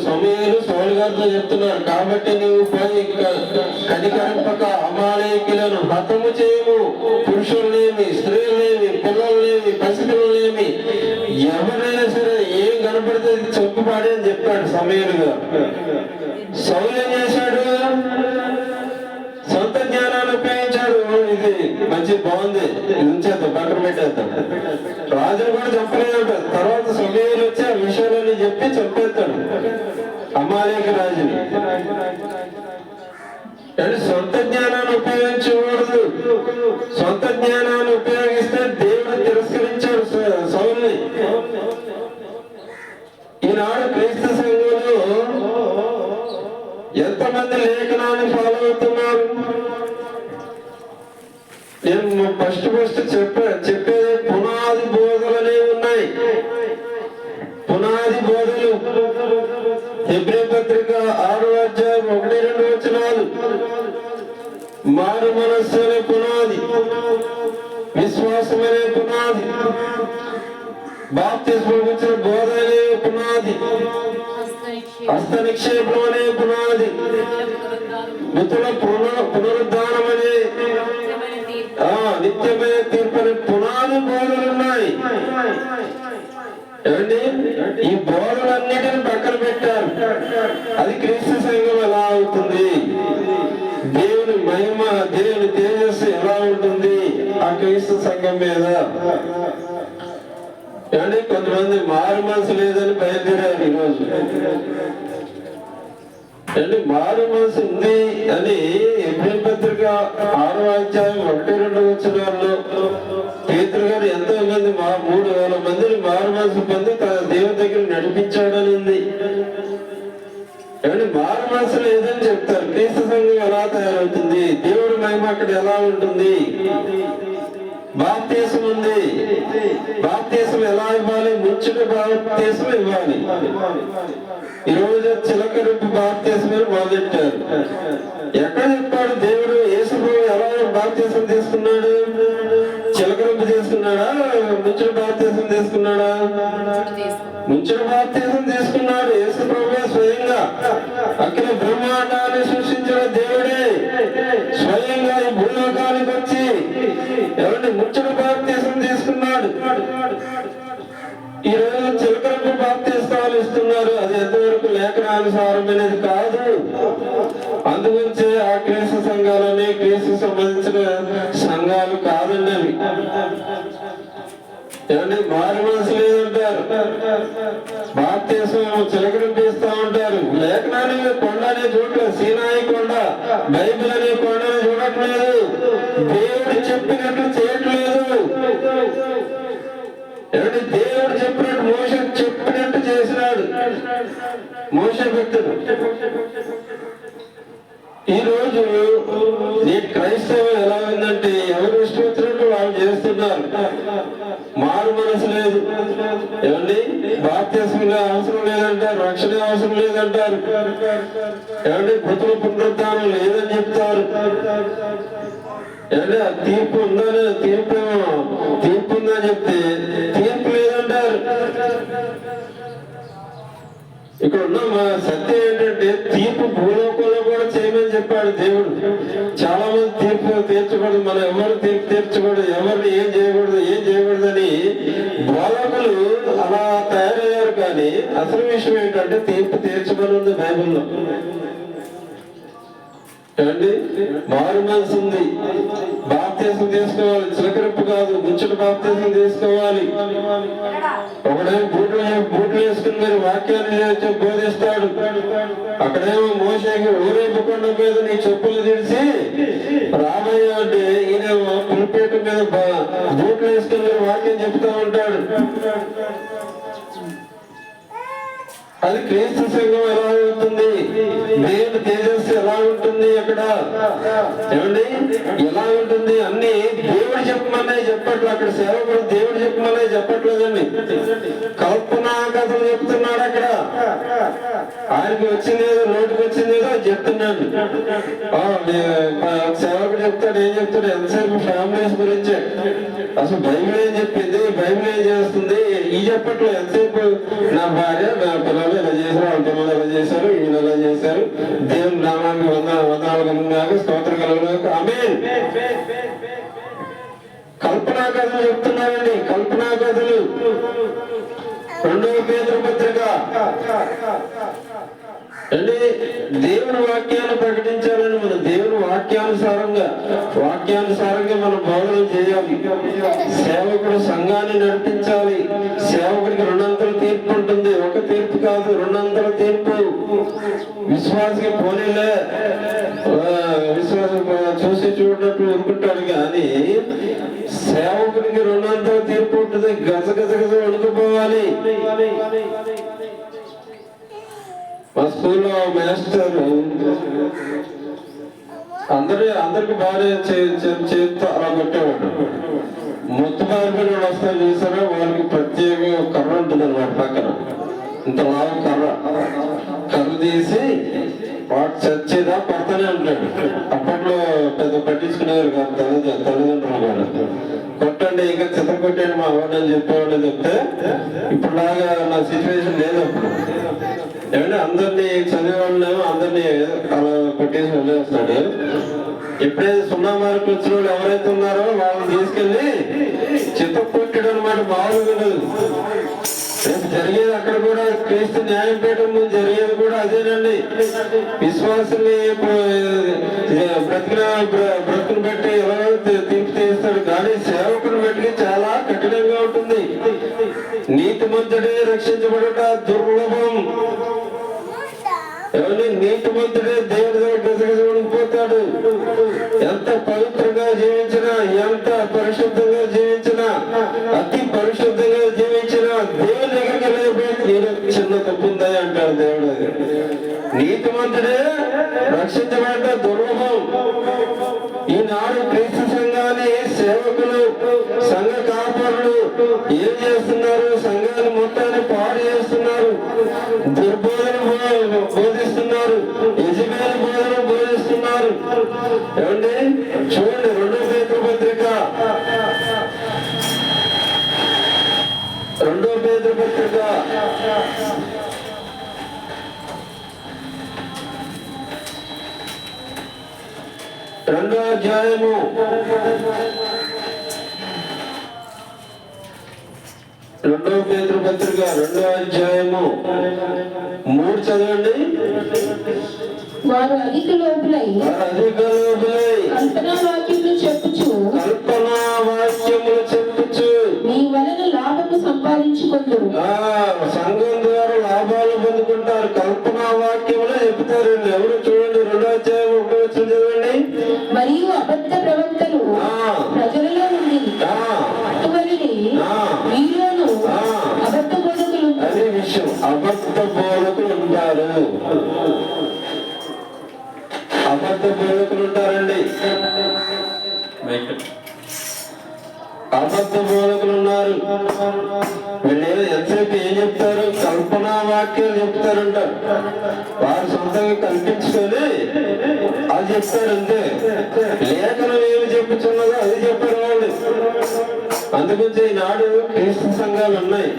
సమూయేలు సౌలు గారితో చెప్తున్నారు, కాబట్టి నీవు పోయి కనికరింపక అమాలేకీయులను హతము చేయము. పురుషులనేమి, స్త్రీలనేమి, పిల్లలనేమి, పసిపిల్లలనేమి ఎవరైనా సరే ఏం కనపడితే చంపుపాడి అని చెప్పాడు సమూయేలు గారు. సౌలు ఏం చేశాడు? సొంత జ్ఞానాన్ని ఉపయోగించాడు. ఇది మంచి బాగుంది, ఇది ఉంచేద్దాం, పక్కన పెట్టేద్దాం. రాజును కూడా చంపలేదంట. తర్వాత సమూయేలు వచ్చి ఆ విషయాలని చెప్పి చంపేస్తాడు అమాలేక రాజుని. అంటే సొంత జ్ఞానాన్ని ఉపయోగించకూడదు. సొంత జ్ఞానాన్ని ఉపయోగిస్తే దేవుడు తిరస్కరించాడు సౌలుని. ఈనాడు క్రీస్తు సంఘంలో ఎంతమంది లేఖనాన్ని ఫాలో అవుతున్నారు? నేను ఫస్ట్ చెప్పేది పునాది బోధలు అనేవి ఉన్నాయి. పునాది బోధలు హెబ్రీ పత్రిక 6వ అధ్యాయం 1-2 వచనాలు. మారు మనస్సు అనే పునాది, విశ్వాసం అనే పునాది, బాప్తిస్మం వచ్చిన బోధ అనే పునాది, హస్త నిక్షేపం అనే పునాది, మృతుల పునరుద్ధానం అనే నిత్యమైన తీర్పు అనే పునాది బోధలు ఉన్నాయి. ఏమండి, ఈ బోధలన్నిటిని పక్కన పెట్టారు. అది క్రీస్తు సంఘం ఎలా అవుతుంది? దేవుని మహిమ, దేవుని తేజస్సు ఎలా ఉంటుంది ఆ క్రీస్తు సంఘం మీద? ఏమండి, కొంతమంది మారు మనసు లేదని బయలుదేరారు ఈరోజు. అంటే మారు మనసు ఉంది అని హెబ్రీ పత్రిక 6వ అధ్యాయం 1-2 వచనాల్లో పేతురు గారు ఎంతో మంది 3,000 మందిని మారు మనసు పొంది తన దేవుని దగ్గర నడిపించాడని ఉంది. ఏమంటే మారు మనసు లేదని చెప్తారు. క్రీస్తు సంఘం ఎలా తయారవుతుంది? దేవుడి మహిమ అక్కడ ఎలా ఉంటుంది? బాప్తిసం ఉంది. బాప్తిసం ఎలా ఇవ్వాలి? ముచ్చుట బాప్తిసం ఇవ్వాలి. ఈరోజు చిలకరింపు బాప్తిసం మొదలెట్టారు. ఎక్కడ చెప్పాడు దేవుడు? యేసు ఎలా బాప్తీసం తీసుకున్నాడు? చిలకరింపు తీసుకున్నాడా? ముంచుడు బాప్తీసం తీసుకున్నాడా? ముంచుడు బాప్తీసం తీసుకున్నాడు. యేసు ప్రభువే స్వయంగా అఖిల బ్రహ్మాండాన్ని సృష్టించిన దేవుడే స్వయంగా ఈ భూలోకానికి వచ్చి ఎవరిని ముంచుడు బాప్తీసం తీసుకున్నాడు. ఈ రోజు చిలకరింపు బాప్తీసాలు ఇస్తున్నారు. అది ఎంతవరకు లేఖనానుసారమైనది కాదు. అందుగురించే ఆ క్రీస్తు సంఘాలని క్రీస్తు సంబంధించిన సంఘాలు కాదండి అవి. ఏమంటే మారు మనసు లేదంటారు, బాప్తీసం చిలకరింపు ఇస్తా ఉంటారు. లేఖనాన్ని కొండ అనే చూడలేదు, సీనాయి కొండ, బైబిల్ అనే కొండని చూడట్లేదు, దేవుడు చెప్పినట్లు చేయట్లేదు. ఏమంటే దేవుడు చెప్పినట్టు మోషే చెప్పినట్టు చేసినాడు మోషే భక్తుడు. ఈ రోజు నేటి క్రైస్తవం ఎలా ఉందంటే ఎవరు ఇష్టం వచ్చినట్టు వాళ్ళు చేస్తున్నారు. మారు మనసు లేదు. ఏమండి బాప్తీసంగా అవసరం లేదంటారు, రక్షణ అవసరం లేదంటారు. ఏమండి మృతుల పునరుద్ధానం లేదని చెప్తారు. ఏమంటే తీర్పు ఉందని తీర్పు ఉందని చెప్తే తీర్పు లేదంటారు. ఇక్కడ ఉన్న మా సత్యం ఏంటంటే తీర్పు భూలోకంలో కూడా చేయమని చెప్పాడు దేవుడు. చాలా మంది తీర్పు తీర్చకూడదు, మనం ఎవరు తీర్పు తీర్చకూడదు, ఎవరిని ఏం చేయకూడదని బోధకులు అలా తయారయ్యారు. కానీ అసలు విషయం ఏంటంటే తీర్పు తీర్చమని ఉంది బైబిల్లో. ఏమండి మారు మనసు ఉంది, బాప్తీసం తీసుకోవాలి, చిలకరింపు కాదు, ముంచుడు బాప్తీసం తీసుకోవాలి. ఒకడేమో బూట్లు వేసుకుని మీరు వాక్యాన్ని బోధిస్తాడు, అక్కడేమో మోషేకి ఊరేపు కొండ మీద నీ చెప్పులు తీసి రామయ్య అంటే ఈయనేమో పులిపేట మీద బూట్లు వేసుకుని మీరు వాక్యం చెప్తా ఉంటాడు. అది క్రీస్తు సంఘం ఎలా ఉంటుంది, దేవుని తేజస్సు ఎలా ఉంటుంది, అక్కడ ఏమండి ఎలా ఉంటుంది అన్ని దేవుడు చెప్పమనే చెప్పట్లు. అక్కడ సేవకుడు దేవుడు చెప్పమనే చెప్పట్లేదండి, కల్పనా కథలు చెప్తున్నాడు. అక్కడ ఆయనకి వచ్చిందేదో నోటికి వచ్చిందేదో అది చెప్తున్నాడు. సేవకుడు చెప్తాడు, ఏం చెప్తాడు, ఎంతసేపు ఫ్యామిలీస్ గురించే. అసలు బైబిల్ ఏం చెప్పింది, బైబిల్ ఏం చేస్తుంది ఈ చెప్పట్లేదు. ఎంతసేపు నా భార్య నా పిల్లలు ఇలా చేశారు, వాళ్ళ పిల్లలు ఎలా చేశారు, ఈయన ఎలా చేశారు, దేవుని నామానికి వందనాలు కలుగునాక స్తోత్రం కలుగునాక ఆమేన్. కల్పనా కథలు చెప్తున్నారండి, కల్పనా కథలు. 2వ పేతురు పత్రిక అంటే దేవుని వాక్యాన్ని ప్రకటించాలని మనం దేవుని వాక్యానుసారంగా మనం బోధన చేయాలి. సేవకుడు సంఘాన్ని నడిపించాలి. సేవకుడికి 2 తీర్పు ఉంటుంది, ఒక తీర్పు కాదు, 2 తీర్పు. విశ్వాసకి పోనీలే, విశ్వాసం చూసి చూడటట్టు అనుకుంటాడు. కానీ సేవకుడికి 2 తీర్పు ఉంటుంది. గజగజ వణుకుపోవాలి. మా స్కూల్లో మాస్టర్ అందరికి బాగా చేస్తూ అలా కొట్టేవాడు. మొత్తం పారిపోయిన వాడు వస్తారు చూసారా, వాళ్ళకి ప్రత్యేక కర్ర ఉంటుంది అన్నమాట. పక్కన ఇంత లావు కర్ర తీసి వాడు చచ్చేదా పడతానే ఉంటాడు. అప్పట్లో పెద్ద పట్టించుకునేవారు కాదు తల్లిదండ్రులు కూడా. కొట్టండి ఇంకా చిత్ర కొట్టండి మా వాడు అని చెప్పేవాళ్ళు చెప్తే ఇప్పుడులాగా నా సిచ్యువేషన్ లేదు. అప్పుడు ఏమంటే అందరినీ చదివేవాళ్ళేమో అందరినీ అలా కొట్టేసి వదిలేస్తాడు. ఎప్పుడైతే 0 మార్కులు వచ్చిన వాళ్ళు ఎవరైతే ఉన్నారో వాళ్ళని తీసుకెళ్ళి చిత్త కొట్టడం అన్నమాట. మామూలుగా రేపు జరిగేది అక్కడ కూడా క్రీస్తు న్యాయపీఠం ముందు జరిగేది కూడా అదేనండి. విశ్వాసుల్ని బ్రతుకుని బట్టి ఎలా తీర్పు తీస్తాడు, కానీ సేవకుని బట్టి చాలా కఠినంగా ఉంటుంది. నీతిమంతుడే రక్షించబడుట దుర్లభం. ఎవరి నీతిమంతుడే దేవుడి దగ్గర ఉండిపోతాడు. ఎంత పవిత్రంగా జీవించినా, ఎంత పరిశుద్ధంగా జీవించినా, అతి పరిశుద్ధంగా జీవించినా దేవుని దగ్గరికి వెళ్ళిపోయి చిన్న తప్పుందా అంటాడు దేవుడు దగ్గర. నీతిమంతుడే రక్షించబడ్డ దుర్లభం. ఈనాడు క్రీస్తు సంఘాన్ని సేవకులు, సంఘ కాపరులు ఏం చేస్తున్నారు, సంఘాన్ని మొత్తాన్ని పాడు చేస్తున్నారు, దుర్బోధన బోధిస్తున్నారు, యజమాని బోధన బోధిస్తున్నారు. ఏమండి చూడండి 2వ అధ్యాయము 2వ పేతురు పత్రిక 2వ అధ్యాయము 3 చదవండి. వారు అధిక లోపులై కల్పనా వాక్యములు చెప్పుచు మీ వలన లాభము సంపాదించుకుందరు. సంఘం ద్వారా లాభాలు పొందుకుంటారు. కల్పనా వాక్యములు చెప్తారు. ఎవరు చూడండి 2వ అధ్యాయం 1వ వచనం చదవండి. మరియు అబద్ధ ప్రవక్తలు ప్రజలలో నుండి అటువలని మీలోను అబద్ధ బోధకులు. అదే విషయం, అబద్ధ బోధకులు ఉంటారు. అబద్ధ బోధకులు ఉంటారండి. అబద్ధ బోధకులు ఉన్నారు. వీళ్ళు ఎంతసేపు ఏం చెప్తారు? కల్పనా వాక్యాలు చెప్తారంటారు. వారు సొంతంగా కల్పించుకొని అది చెప్తారంటే లేఖనం ఏమి చెప్పుచున్నదో అది చెప్పారు వాళ్ళు. అందుగురించి ఈనాడు క్రీస్తు సంఘాలు ఉన్నాయి,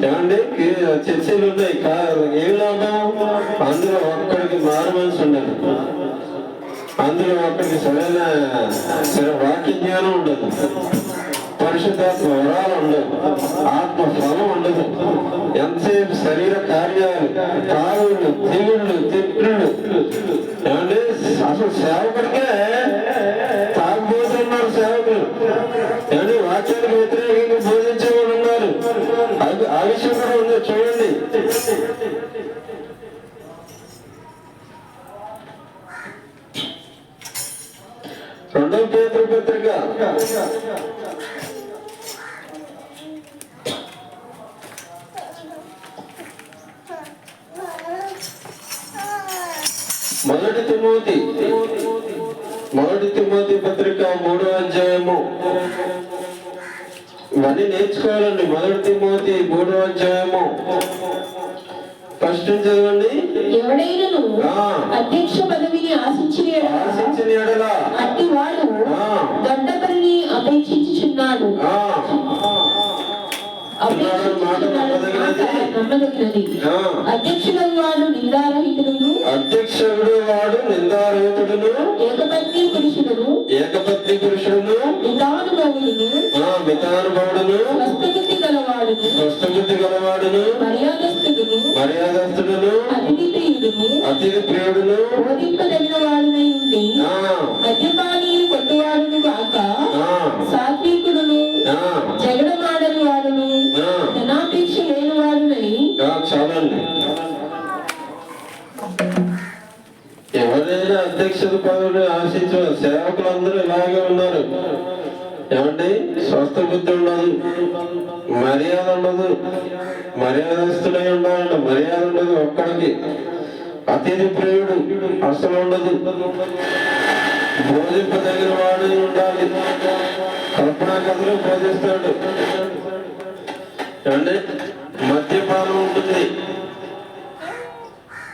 ఏమండి, చర్చలు ఉన్నాయి. ఏం లాభం? అందులో ఒక్కడికి మారు మనసు ఉండదు, అందులో ఒక్కడికి సరైన వాక్య జ్ఞానం ఉండదు, పరిశుద్ధాత్మ వరాలు ఉండవు, ఆత్మ ఫలం ఉండదు. ఎంతసేపు శరీర కార్యాలు, తాగుళ్ళు, తిరుగుళ్ళు, తిట్లు. ఏమంటే అసలు సేవకుడికే తాగుబోతున్నారు సేవకులు. ఏమంటే వాక్యానికి వ్యతిరేకంగా బోధించే వాళ్ళు ఉన్నారు. అది ఆ విషయం కూడా ఉంది, చూడండి. రెండవ పేతురు పత్రిక 1 తిమోతి పత్రిక 3వ అధ్యాయము. ఇవన్నీ నేర్చుకోవాలండి. 1 తిమోతి 3వ అధ్యాయము ఫస్ట్ చదవండి. ఎవడైనను అధ్యక్ష పదవిని ఆశించిన ఎడల అట్టి వాడు దొడ్డపరిని అపేక్షించుచున్నాడు. నమ్మదగినది. అధ్యక్షుడు వాడు నిందారహితుడును, ఏకపత్ని పురుషుడును, మితానుభవుడును, స్వస్థబుద్ధి గలవాడును, మర్యాదస్తుడును, అతిథి ప్రియుడును, బోధింపదగిన వాడునై ఉండి మద్యపానీయులు కొట్టువాడును కాక సాత్వికుడును, జగడమాడని వాడును, ధనాపేక్ష లేని వాడునై. చాలండి. ఎవరైనా అధ్యక్షత పదవిని ఆశించిన సేవకులందరూ ఇలాగే ఉన్నారు. ఏమండి, స్వస్థ బుద్ధి ఉండదు, మర్యాద ఉండదు, మర్యాదస్తుడై ఉండాలంట, మర్యాద ఉండదు ఒక్కడికి. అతిథి ప్రియుడు అసలు ఉండదు, బోధింపదగిన వాడు ఉండాలి. కల్పనా కథలు బోధిస్తాడు. ఏమండి, మద్యపానం ఉంటుంది,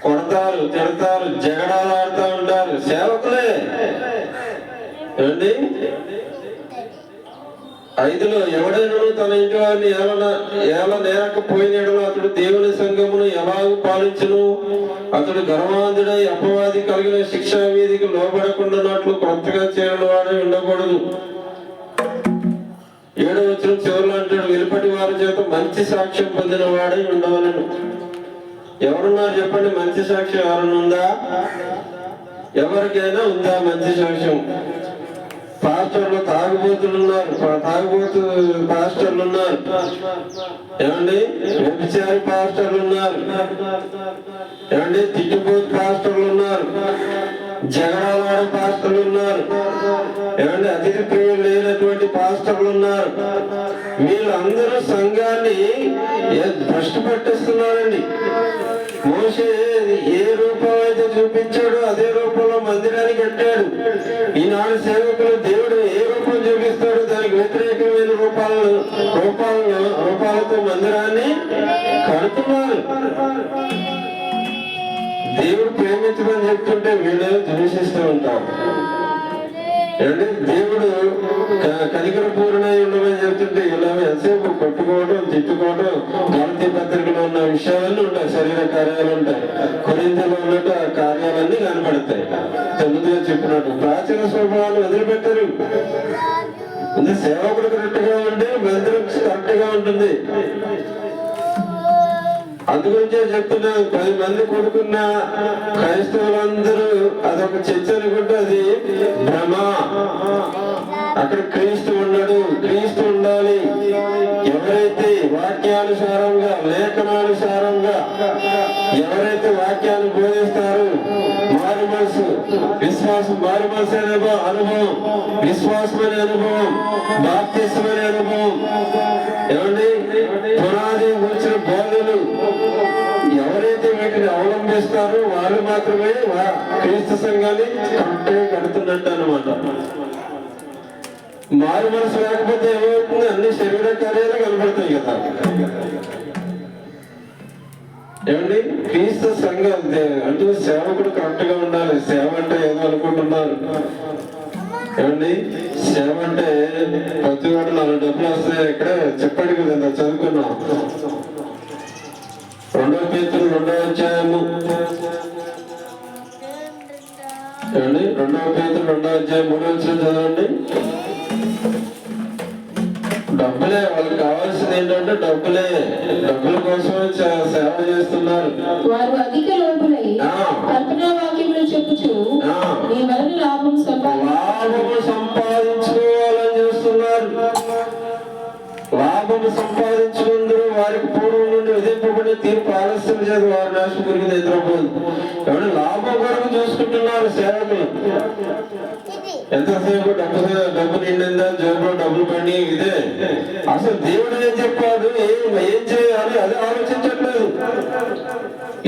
కొడతారు, తిడతారు, జగడాలు ఆడుతూ ఉంటారు సేవకులే. ఏమండి, 5లో ఎవడైనా తన ఇంటి వారిని ఎలా నేరకపోయినాడో అతడు దేవుని సంఘమును ఎలాగూ పాలించును. అతడు గర్వాంధుడై అపవాది కలిగిన శిక్షా వీధికి లోబడకుండానట్లు కొత్తగా చేరిన వాడే ఉండకూడదు. 7వ వచనం చివరిలో అంటాడు, వెలుపటి వారి చేత మంచి సాక్ష్యం పొందిన వాడై ఉండవలను. ఎవరున్నారు చెప్పండి? మంచి సాక్ష్యం ఎవరన్నా ఉందా? ఎవరికైనా ఉందా మంచి సాక్ష్యం? పాస్టర్లు తాగుబోతులు ఉన్నారు, తాగుబోతు పాస్టర్లు ఉన్నారు. ఏమండి, వ్యభిచారి పాస్టర్లు ఉన్నారు. ఏమండి, తిట్టుబోతు పాస్టర్లు ఉన్నారు, జగడాలాడే పాస్టర్లు ఉన్నారు. ఏమండి, అతిథి ప్రియులు లేనటువంటి పాస్టర్లు ఉన్నారు. వీళ్ళందరూ సంఘాన్ని భ్రష్టు పట్టిస్తున్నారండి. మోషే ఏ రూపం అయితే చూపించాడో అదే రూపంలో మందిరాన్ని కట్టాడు. ఈనాడు సేవకులు దేవుడు ఏ రూపం చూపిస్తాడో దానికి వ్యతిరేకమైన రూపాలతో మందిరాన్ని కడుతున్నారు. దేవుడు ప్రేమించమని చెప్తుంటే వీళ్ళు ద్వేషిస్తూ ఉంటారు. ఏమంటే దేవుడు కనికర పూర్ణై ఉండమని చెప్తుంటే ఇలా ఎంతసేపు కొట్టుకోవడం తిట్టుకోవడం గలతీ పత్రికలో ఉన్న విషయాలన్నీ ఉంటాయి, శరీర కార్యాలు ఉంటాయి. కొరింథీలో ఉన్నట్టు ఆ కార్యాలన్నీ కనపడతాయి. ముందుగా చెప్పినట్టు ప్రాచీన స్వభావాలు వదిలిపెట్టరు. అంటే సేవకుడు కరెక్ట్ గా ఉంటే మందిరం కరెక్ట్ గా ఉంటుంది. అందుగురించే చెప్తున్నా, 10 మంది కొడుకున్న క్రైస్తవులందరూ అదొక చర్చ అనుకుంటే అది భ్రమ. అక్కడ క్రీస్తు ఉన్నాడు, క్రీస్తు ఉండాలి. ఎవరైతే వాక్యానుసారంగా లేఖనానుసారంగా ఎవరైతే వాక్యాన్ని బోధిస్తారో మారు మనసు విశ్వాసం, మారు మనసు అనే అనుభవం, విశ్వాసం అనే అనుభవం, బాప్తిసం అనే అనుభవం, ఏమండి పునాది గురించిన బోధనలు ఎవరైతే వీటిని అవలంబిస్తారో వాళ్ళు మాత్రమే క్రీస్తు సంఘాన్ని కరెక్ట్గా కడుతున్నట్టు అనమాట. మారు మనసు లేకపోతే ఏమవుతుంది? అన్ని శరీర కార్యాలు కనబడతాయి కదా. ఏమండి క్రీస్తు సంఘం అంటే సేవకుడు కరెక్ట్ గా ఉండాలి. సేవ అంటే ఏదో అనుకుంటున్నారు. ఏమండి సేవ అంటే ప్రతి వాడు 4 డబ్బులు వస్తాయి. ఇక్కడ చెప్పాడు కదా, చదువుకున్నాం. 2 పేతురు 2వ అధ్యాయము, ఏమండి 2 పేతురు 2వ అధ్యాయం 3వ వచనం చదవండి. డబ్బులే వాళ్ళకి కావాల్సింది ఏంటంటే డబ్బులే. డబ్బుల కోసమే సేవ చేస్తున్నారు. వారు అధిక లోపులై కల్పనా వాక్యములు చెప్పుచు నీ వలన లాభం సంపాదించుకోవాలని చేస్తున్నారు. లాభము సంపాదించుకుందరు వారికి పూర్వం నుండి విధింపబడి తీర్పు ఆలస్యం చేసి వారి నాశనం గురికి నిద్రపోదు. కాబట్టి లాభం కొరకు చూసుకుంటున్నారు సేవకులు. ఎంతసేపు డబ్బు నిండిందా, జేబులో డబ్బులు పడి ఇదే. అసలు దేవుడు ఏం చెప్పాడు, ఏం చేయాలి అది ఆలోచించట్లేదు.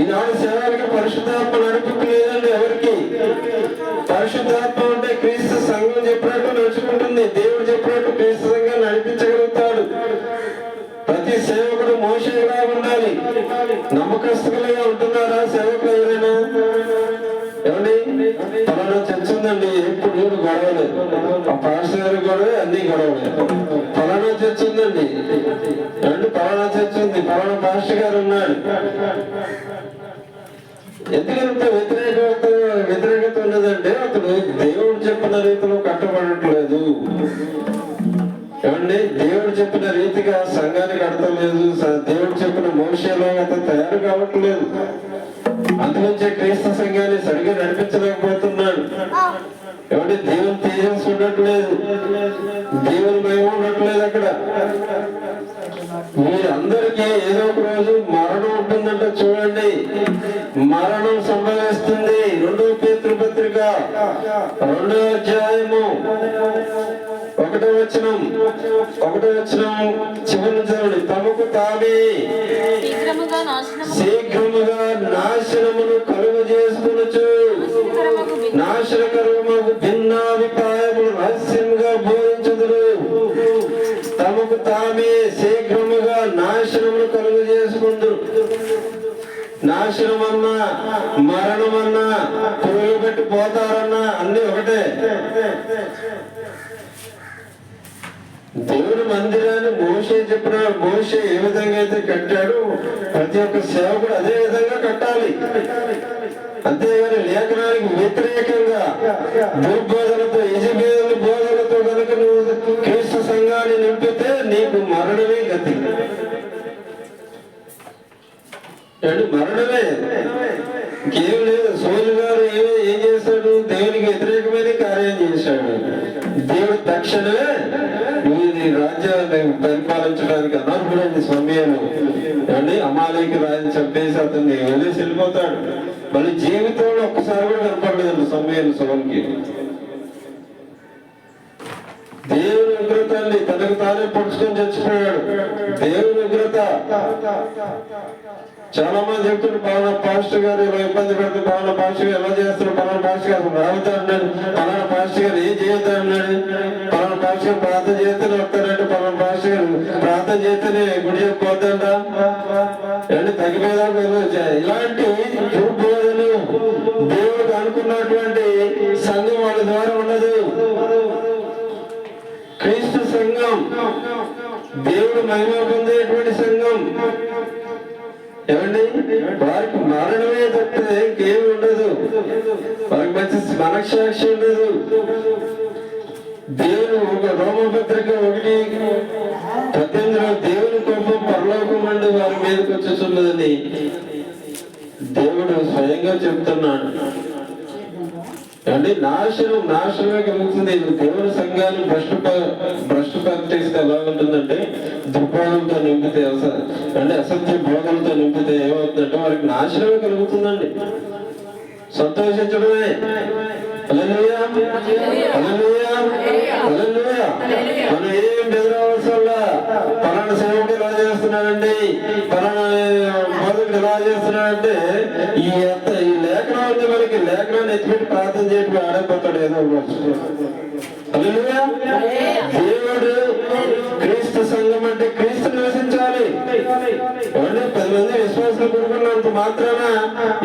ఈనాడు సేవలకి పరిశుద్ధాత్మ నడిపింపు లేదండి ఎవరికి. పరిశుద్ధాత్మ ఉంటే క్రీస్తు సంఘం చెప్పినట్టు నడుచుకుంటుంది. దేవుడు చెప్పినట్టు క్రీస్తు సంఘం నడిపించగలుగుతాడు. ప్రతి సేవకుడు మోషేలా ఉండాలి. నమ్మకస్తులుగా ఉంటున్నారా సేవకులు ఎవరైనా? ఏమండి పలానా చర్చ ఉందండి, ఎప్పుడు చూడు గొడవలే. ఆ పాస్టర్ గొడవ, అన్ని గొడవలే. పలానా చర్చ ఉందండి, ఏమండి పలానా చర్చ ఉంది, పలానా పాస్టర్ గారు ఉన్నాడు. ఎందుకంటే వ్యతిరేకత ఉన్నదంటే అతడు దేవుడు చెప్పిన రీతిలో కట్టబడట్లేదు. ఏమండి దేవుడు చెప్పిన రీతిగా సంఘాన్ని కడతలేదు. దేవుడు చెప్పిన మోషేలో అతను తయారు కావట్లేదు. అందులోంచే క్రీస్తు సంఘాన్ని సరిగ్గా నడిపించలేకపోతున్నాడు. ఏమంటే దేవుని తేజస్సు ఉండట్లేదు, దేవుని మహిమ ఉండట్లేదు. అక్కడ మీరందరికీ ఏదో ఒక రోజు మరణం ఉంటుందంటే చూడండి, మరణం సంభవిస్తుంది. 2వ పేతురు పత్రిక 2వ అధ్యాయము 1వ వచనం చివరి చదవండి. తమకు తామే శీఘ్రముగా నాశనమును కలుగ చేసుకొనుచు నాశనకరముగు భిన్నాభిప్రాయములు రహస్యంగా బోధించుదురు. తమకు తామే శీఘ్రముగా నాశనమును కలుగ చేసుకుందురు. నాశనమన్నా, మరణమన్నా, పురుగులు పెట్టి పోతారన్నా అన్ని ఒకటే. దేవుని మందిరాన్ని మోషే చెప్పినాడు. మోషే ఏ విధంగా అయితే కట్టాడు, ప్రతి ఒక్క సేవకుడు అదే విధంగా కట్టాలి. అంతేగాని లేఖనానికి వ్యతిరేకంగా దుర్బోధనతో, యజబేలు బోధనతో కనుక నువ్వు క్రీస్తు సంఘాన్ని నింపితే నీకు మరణమే గతి. మరణమే, ఇంకేం లేదు. సోలు గారు ఏం చేశాడు? దేవునికి వ్యతిరేకమైన కార్యం చేశాడు. దేవుడు తక్షణమే నువ్వు ఈ రాజ్యాన్ని పరిపాలించడానికి అనర్హుడైన సమయంలో ఏమండి అమాలేకి రాజు చంపేసి అతన్ని వదిలేసి వెళ్ళిపోతాడు. మళ్ళీ జీవితంలో ఒక్కసారి కూడా కనపడలేదండి సమయం సోలుకి. దేవుని ఉగ్రతాన్ని తనకు తానే పడుచుకొని చచ్చిపోయాడు. దేవుని ఉగ్రత. చాలా మంది చెప్తున్నారు, పలానా పాస్టర్ గారు ఇలా ఇబ్బంది పెడుతుంది, పలానా పాస్టర్ గారు ఎలా చేస్తున్నారు, పలానా పాస్టర్ గారు రావుతా అన్నాడు, పలానా పాస్టర్ గారు ఏం చేయొద్దా అన్నాడు, పలానా పాస్టర్ గారు ప్రార్థన చేస్తేనే వస్తారంటే, పలానా పాస్టర్ గారు ప్రార్థన చేస్తేనే గుడి చెప్పొద్దంట, ఏమంటే తగ్గిపోయేదాకా ఇలాంటి దుర్బోధలు దేవుడికి అనుకున్నటువంటి సంఘం వాళ్ళ ద్వారా ఉండదు. దేవుడు మహిమ పొందేటువంటి సంఘం. ఏమండి, వారికి మరణమే తప్పితే ఇంకేమి ఉండదు, వారికి మంచి మనస్సాక్షి ఉండదు. దేవుడు రోమపత్రిక 1:18 దేవుని కోపం పరలోకం నుండి వారి మీదకి వచ్చేస్తున్నదని దేవుడు స్వయంగా చెప్తున్నాడు. అంటే నాశనమే కలుగుతుంది. దేవుని సంఘాన్ని భ్రష్టు పట్టిస్తే ఎలా ఉంటుందంటే, దుర్బోధంతో నింపితే, అంటే అసత్య బోధనతో నింపితే ఏమవుతుందంటే వారికి నాశనమే కలుగుతుందండి. సంతోషించడమే. హల్లెలూయా, హల్లెలూయా, హల్లెలూయా. మనం ఏం బెదరవసరంలా, పలానా సేవకుడు ఎలా చేస్తున్నాడండి, పలానా బోధకుడు ఎలా చేస్తున్నాడంటే, ఈ లేఖనం ఉంది మనకి, లేఖనాన్ని ఎత్తిపెట్టి ప్రార్థన చేయడం ఆడైపోతాడు ఏదో. హల్లెలూయా. దేవుడు క్రీస్తు సంఘం అంటే క్రీస్తు నివసించాలి. 10 మంది విశ్వాసాలు కొనుక్కున్నంత మాత్రాన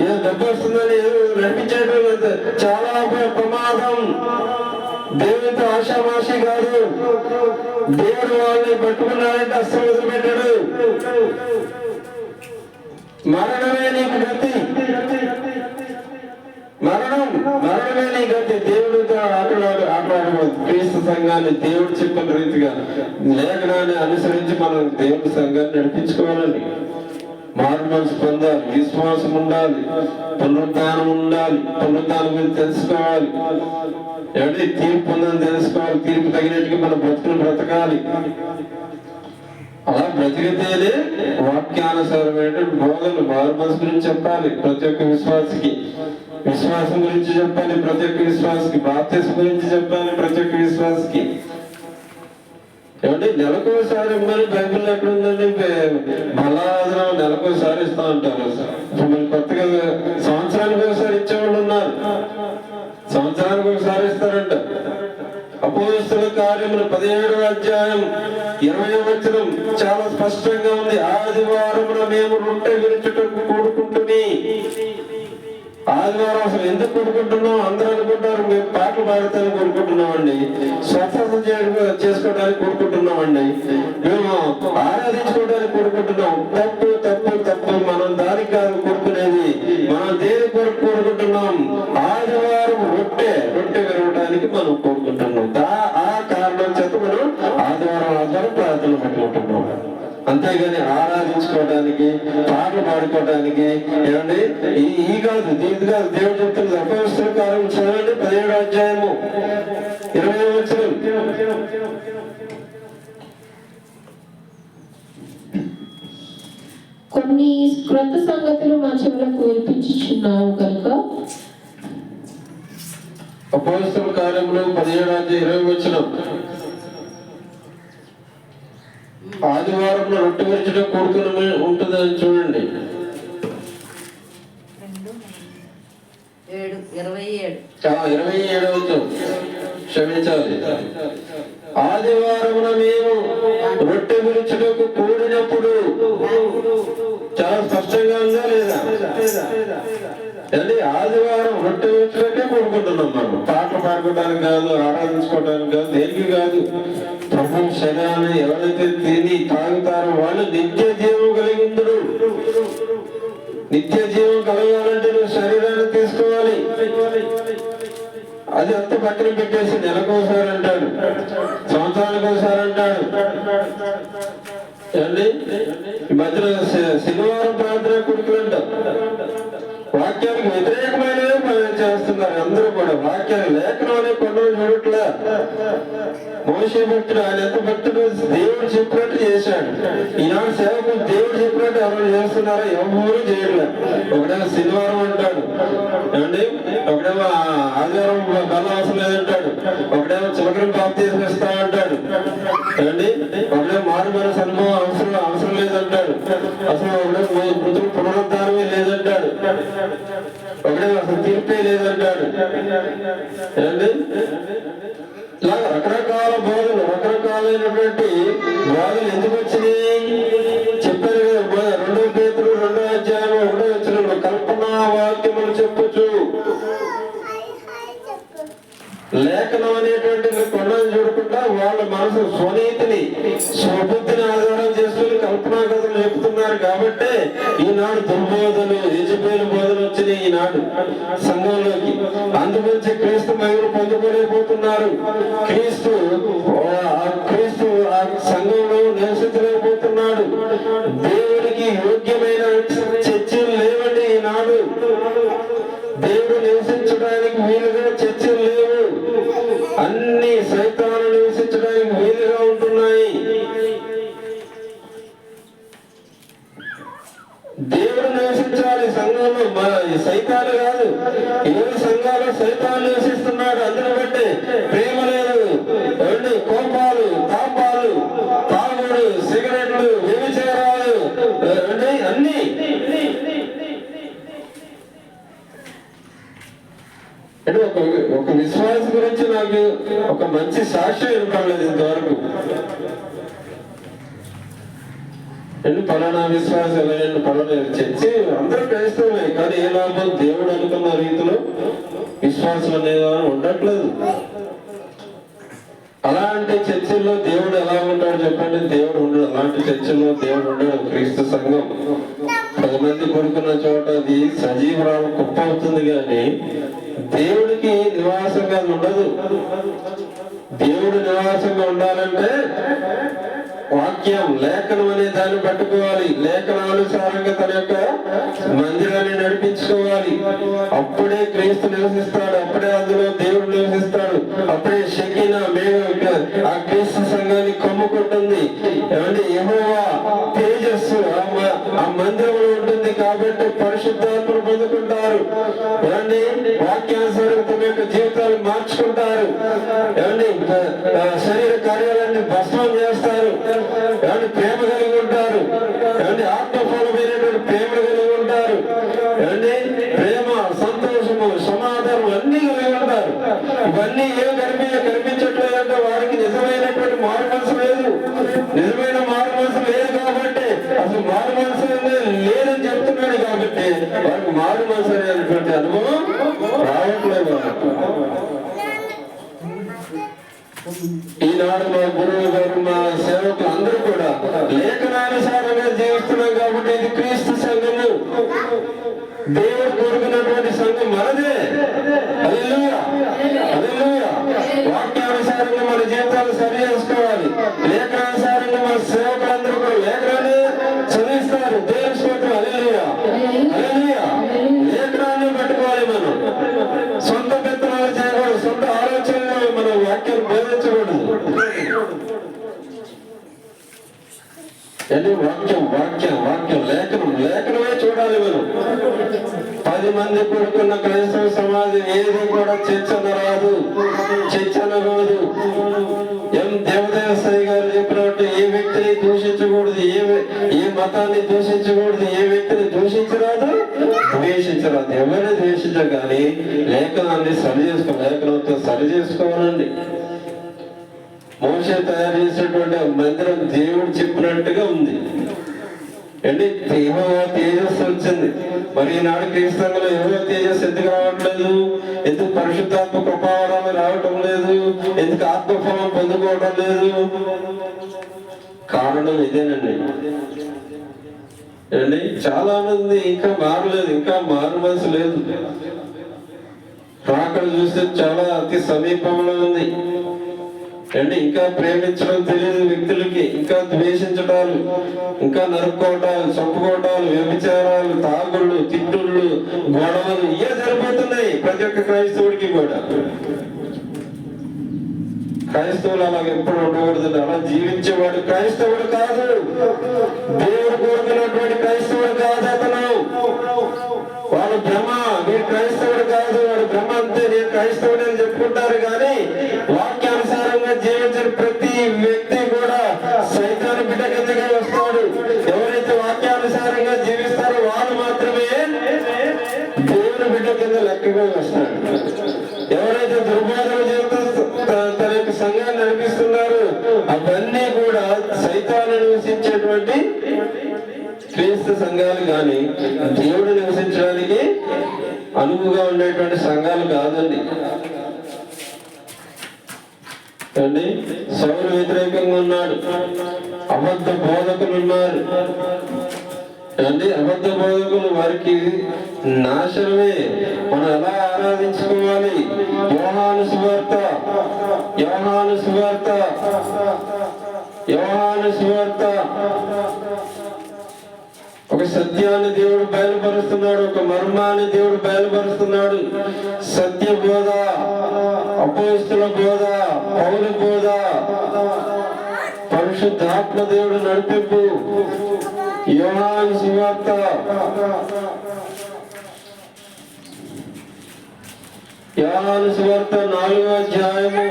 ఏదో డబ్బు వస్తుందని ఏదో నడిపించేయడం చాలా ప్రమాదం. దేవునితో ఆశామాషి కాదు. దేవుడు వాళ్ళని పట్టుకున్నాడంటే అస్సలు వదిలిపెట్టాడు. మరణమే నీకు గతి, మరణమే నీ గతి. దేవుడితో ఆటలాడబోదు. క్రీస్తు సంఘాన్ని దేవుడు చెప్పిన రీతిగా లేఖనాన్ని అనుసరించి మనం దేవుడి సంఘాన్ని నడిపించుకోవాలండి. మారు మనసు పొందాలి, విశ్వాసం ఉండాలి, పునరుద్ధానం ఉండాలి, పునరుద్ధానం గురించి తెలుసుకోవాలి. ఏమంటే తీర్పు పొందని తెలుసుకోవాలి, తీర్పు తగినట్టుగా మన బ్రతుకును బ్రతకాలి. అలా బ్రతికితేనే వాక్యానుసారమైన బోధనలు మారు మనసు గురించి చెప్పాలి ప్రతి ఒక్క విశ్వాసికి, విశ్వాసం గురించి చెప్పాలి ప్రతి ఒక్క విశ్వాసికి, బాప్తిస్మం గురించి చెప్పాలి ప్రతి ఒక్క విశ్వాసికి. ఏమంటే నెలకోసారి మరి బైబిల్ ఎక్కడ ఉందండి? బలారాధన నెలకోసారి ఇస్తా ఉంటారు. మరి కొత్తగా సంవత్సరానికి ఒకసారి ఇచ్చేవాళ్ళు ఉన్నారు, సంవత్సరానికి ఒకసారి ఇస్తారంట. అపోస్తలుల కార్యములు 17వ అధ్యాయం 20వ వచనం చాలా స్పష్టంగా ఉంది. ఆదివారమున మేము రొట్టె విరుచుటకు కూడుకుంటుని. ఆదివారం అసలు ఎందుకు కొనుక్కుంటున్నాం? అందరూ అనుకుంటారు మేము పాటలు పాడతానికి కొనుక్కుంటున్నామండి, స్వస్థత చేసుకోవడానికి కొనుక్కుంటున్నామండి, మేము ఆరాధించుకోవడానికి కొనుక్కుంటున్నాం. తప్పు తప్పు తప్పు. మనం దానికి కాదు కొనుక్కునేది, మనం దేని కొరకు కొనుక్కుంటున్నాం? ఆదివారం రొట్టె విరవడానికి మనం కొనుక్కుంటున్నాం. ఆ కారణం చేత మనం ఆదివారం ప్రార్థనలు పెట్టుకుంటున్నాం. అంతేగాని ఆరాధించుకోవడానికి, పాటలు పాడుకోవడానికి ఏమండి ఈ కాదు, దీని కాదు. దేవుడు చెప్తున్నది అపోస్తలుల కార్యములు చదవండి 17వ అధ్యాయము 20వ వచనం. కొన్ని క్రొత్త సంగతులు మా చెవులకు వినిపించుచున్నావు కనుక. అపోస్తలుల కార్యములు 17వ అధ్యాయం 20వ వచనం. ఆదివారంలో రొట్టె విరుచుట కూడుకుని ఉంటుందని చూడండి. 27వ వచనం. క్షమించాలి. ఆదివారమున మేము రొట్టె విరుచుటకు కూడినప్పుడు. చాలా స్పష్టంగా ఉందా లేదా? అంటే ఆదివారం రొట్టె విరుచుటకే కూడుకుంటున్నాం. మనం పాటలు పాడుకోవడానికి కాదు, ఆరాధించుకోవడానికి కాదు, దేనికి కాదు. ప్రభు శరీరాన్ని ఎవరైతే తిని తాగుతారో వాళ్ళు నిత్య జీవం కలిగి ఉందరు. నిత్య జీవం కలగాలంటే నువ్వు శరీరాన్ని తీసుకోవాలి. అది అంత పక్కన పెట్టేసి నెలకోసారి అంటాడు, సంవత్సరానికి ఒకసారి అంటాడు. ఏమండి ఈ మధ్యలో శనివారం ప్రార్థన కొడుకులు అంటాం. వాక్యానికి వ్యతిరేకమైనవి చేస్తున్నారు అందరూ కూడా. వాక్యాన్ని లేఖనం అనే కొన్ని చూడట్లే. మోషే భక్తుడు, ఆయన ఎంత భక్తుడు, దేవుడు చెప్పినట్టు చేశాడు. ఈనాడు సేవకులు దేవుడు చెప్పినట్టు ఎవరు చేస్తున్నారో ఎవరు చేయట్లే. ఒకడేమో శనివారం అంటాడు, ఏమండి ఒకడేమో ఆదివారం బలం అవసరం లేదంటాడు, ఒకడేమో చిలకరం బాప్తిజం ఇస్తా అంటాడు, ఏమండి ఒకడేమో మారు మనసు అనుభవం అవసరం లేదంటాడు, అసలు ఒకడేమో మృతులు పునరుద్ధానమే లేదంటాడు, ఒకడేమో అసలు తీర్పే లేదంటాడు. ఏమండి ఇలా రకరకాల బోధలు, రకరకాలైనటువంటి బోధలు ఎందుకు వచ్చినాయి చెప్పారు కదా. 2 పేతురు 2వ అధ్యాయం 1వ వచనంలో కల్పనా వాక్యములు చెప్పొచ్చు. లేఖనం అనేటువంటి కొండను చూడకుండా వాళ్ళ మనసు స్వనీతిని స్వబుద్ధిని ఆధారం చేసుకుని కల్పనా కథలు చెప్తున్నారు. కాబట్టి ఈనాడు దుర్బోధలు యజబేలు బోధలు వచ్చినాయి ఈనాడు సంఘంలోకి. అందుగురించి క్రీస్తు మహిమను పొందుకోలేకపోతున్నారు. క్రీస్తు ఆ సంఘంలో నివసించలేకపోతున్నాడు. దేవుడికి యోగ్యమైన చర్చలు లేవండి ఈనాడు. దేవుడు నివసించడానికి వీలుగా చర్చలు లేవు. అన్ని సైతాలు నివసించడానికి వీలుగా ఉంటున్నాయి. దేవుడు నివసించాలి సంఘంలో, సైతాలు కాదు. ఏడు సంఘాలు సైతాలు నివసిస్తున్నాడు. అందుని బట్టి ప్రేమ లేదు, కోపాలు, తాపాలు, తాగుడు, సిగరెట్లు, వ్యభిచారాలు అన్ని. అంటే ఒక విశ్వాస గురించి నాకు ఒక మంచి సాక్ష్యం వినపడలేదు ఇంతవరకు. పలానా విశ్వాసం పలానా చర్చి అందరూ క్రైస్తవులే, కానీ ఏ లాభం? దేవుడు అనుకున్న రీతిలో విశ్వాసం అనేది ఉండట్లేదు. అలాంటి చర్చిల్లో దేవుడు ఎలా ఉంటాడు చెప్పండి? దేవుడు ఉండడు. అలాంటి చర్చిల్లో దేవుడు ఉండడు. క్రీస్తు సంఘం 10 మంది కొడుకున్న చోట అది సజీవరాలు కుప్ప అవుతుంది, కానీ దేవుడికి నివాసంగా ఉండదు. దేవుడు నివాసంగా ఉండాలంటే వాక్యం, లేఖనం అనే దాన్ని పట్టుకోవాలి. లేఖనానుసారంగా తన యొక్క మందిరాన్ని నడిపించుకోవాలి. అప్పుడే క్రీస్తు నివసిస్తాడు. అప్పుడే అందులో దేవుడు నివసిస్తాడు. అప్పుడే షకీనా మేఘం ఆ క్రీస్తు సంఘాన్ని కమ్ముకుంటుంది. ఏమంటే యెహోవా తేజస్సు ఆ మందిరంలో ఉంటుంది. కాబట్టి పరిశుద్ధాత్మను పొందుకుంటారు. ఏమండి వాక్యానుసారంగా తమ యొక్క జీవితాలు మార్చుకుంటారు. ఏమండి శరీర కార్యాలన్నీ భస్మం చేస్తారు. ఏమంటే ప్రేమ కలిగి ఉంటారు. ఏమంటే ఆత్మఫలమైనటువంటి ప్రేమ కలిగి ఉంటారు. ఏమంటే ప్రేమ, సంతోషము, సమాధానం అన్ని కలిగి ఉంటారు. ఇవన్నీ ఏం కనిపించట్లేదంటే వారికి నిజమైనటువంటి మారు మనసు లేదు. నిజమైన మారు మనసు లేదు కాబట్టి, అసలు మారు మనసు లేదని చెప్తున్నాడు. కాబట్టి వారికి మారు మనసు అనేటువంటి అనుభవం రావట్లేదు. ఈనాడు మా గురువు గారు, మా సేవకులు అందరూ కూడా లేఖనానుసారంగా జీవిస్తున్నాం. కాబట్టి ఇది క్రీస్తు సంఘము, దేవుడు కోరుకున్నటువంటి సంఘం మనదే. హల్లెలూయా, హల్లెలూయా. వాక్యానుసారంగా మన జీవితాలు సరి చేసుకోవాలి. లేఖనానుసారంగా మన సేవకులందరూ కూడా లేఖనాన్ని చదివిస్తారు. దేవుని స్తోత్రం. హల్లెలూయా, హల్లెలూయా. లేఖనాన్ని పట్టుకోవాలి. మనం సొంత పెత్తనాలు చేయకూడదు. సొంత ఆలోచనలు మనం వాక్యాలు బోధించకూడదు. వాక్యం వాక్యం వాక్యం లేఖనం లేఖనమే చూడాలి. మనం 10 మంది కూడుకున్న క్రైస్తవ సమాజం ఏది కూడా చర్చన రాదు, చర్చన కాదు. దేవదేవసాయి గారు చెప్పినట్టు ఏ వ్యక్తిని దూషించకూడదు, ఏ మతాన్ని దూషించకూడదు, ఏ వ్యక్తిని దూషించరాదు, ద్వేషించరాదు. ఎవరిని ద్వేషించరు, కానీ లేఖనాన్ని లేఖనంతో సరి చేసుకోవాలండి. మోషే తయారు చేసినటువంటి మందిరం దేవుడు చెప్పినట్టుగా ఉంది. అంటే యెహోవా తేజస్సు వచ్చింది. మరి ఈనాడు క్రీస్తులో యెహోవా తేజస్సు ఎందుకు రావట్లేదు? ఎందుకు పరిశుద్ధాత్మ కృపావరాలు రావటం లేదు? ఎందుకు ఆత్మఫలం పొందుకోవడం లేదు? కారణం ఇదేనండి. అండి చాలా మంది ఇంకా మారలేదు, ఇంకా మారు మనసు లేదు. రాకడ చూస్తే చాలా అతి సమీపంలో ఉంది. అంటే ఇంకా ప్రేమించడం తెలియదు వ్యక్తులకి. ఇంకా ద్వేషించడాలు, ఇంకా నరుక్కోవటాలు, చంపుకోవటాలు, వ్యభిచారాలు, తాగుళ్ళు, తిట్టుళ్ళు, గొడవలు ఇవే సరిపోతున్నాయి ప్రతి ఒక్క క్రైస్తవుడికి కూడా. క్రైస్తవులు అలా ఎప్పుడు ఉండకూడదు. అలా జీవించేవాడు క్రైస్తవుడు కాదు. దేవుడు కోరుకున్నటువంటి క్రైస్తవుడు కాదు అతను. వాడు భ్రమ. మీరు క్రైస్తవుడు కాదు, వాడు భ్రమ అంతే. నేను క్రైస్తవుడు అని చెప్పుకుంటారు, కానీ వాక్యానుసారంగా జీవించిన ప్రతి వ్యక్తి కూడా సైతాను బిడ్డ కిందగా వస్తాడు. ఎవరైతే వాక్యానుసారంగా జీవిస్తారో వాడు మాత్రమే దేవుని బిడ్డ కింద లెక్కగా వస్తాడు. ఎవరైతే దుర్మార్గం చేస్తూ తన యొక్క సంఘాన్ని నడిపిస్తున్నారు, అవన్నీ కూడా సైతాను నివసించేటువంటి క్రీస్తు సంఘాలు, కానీ దేవుడు నివసించడానికి అనువుగా ఉండేటువంటి సంఘాలు కాదండి. అండి సౌలు వ్యతిరేకంగా ఉన్నాడు, అబద్ధ బోధకులు ఉన్నారు అండి. అబద్ధ బోధకులు వారికి నాశనమే. మనం ఎలా ఆరాధించుకోవాలి? యోహాను సువార్త ఒక సత్యాన్ని దేవుడు బయలుపరుస్తున్నాడు, ఒక మర్మాన్ని దేవుడు బయలుపరుస్తున్నాడు. సత్య బోధ, అపోస్తుల బోధ, పౌలు బోధ, పరిశుద్ధాత్మ దేవుడు నడిపింపు. యోహాను సువార్త 4వ అధ్యాయము.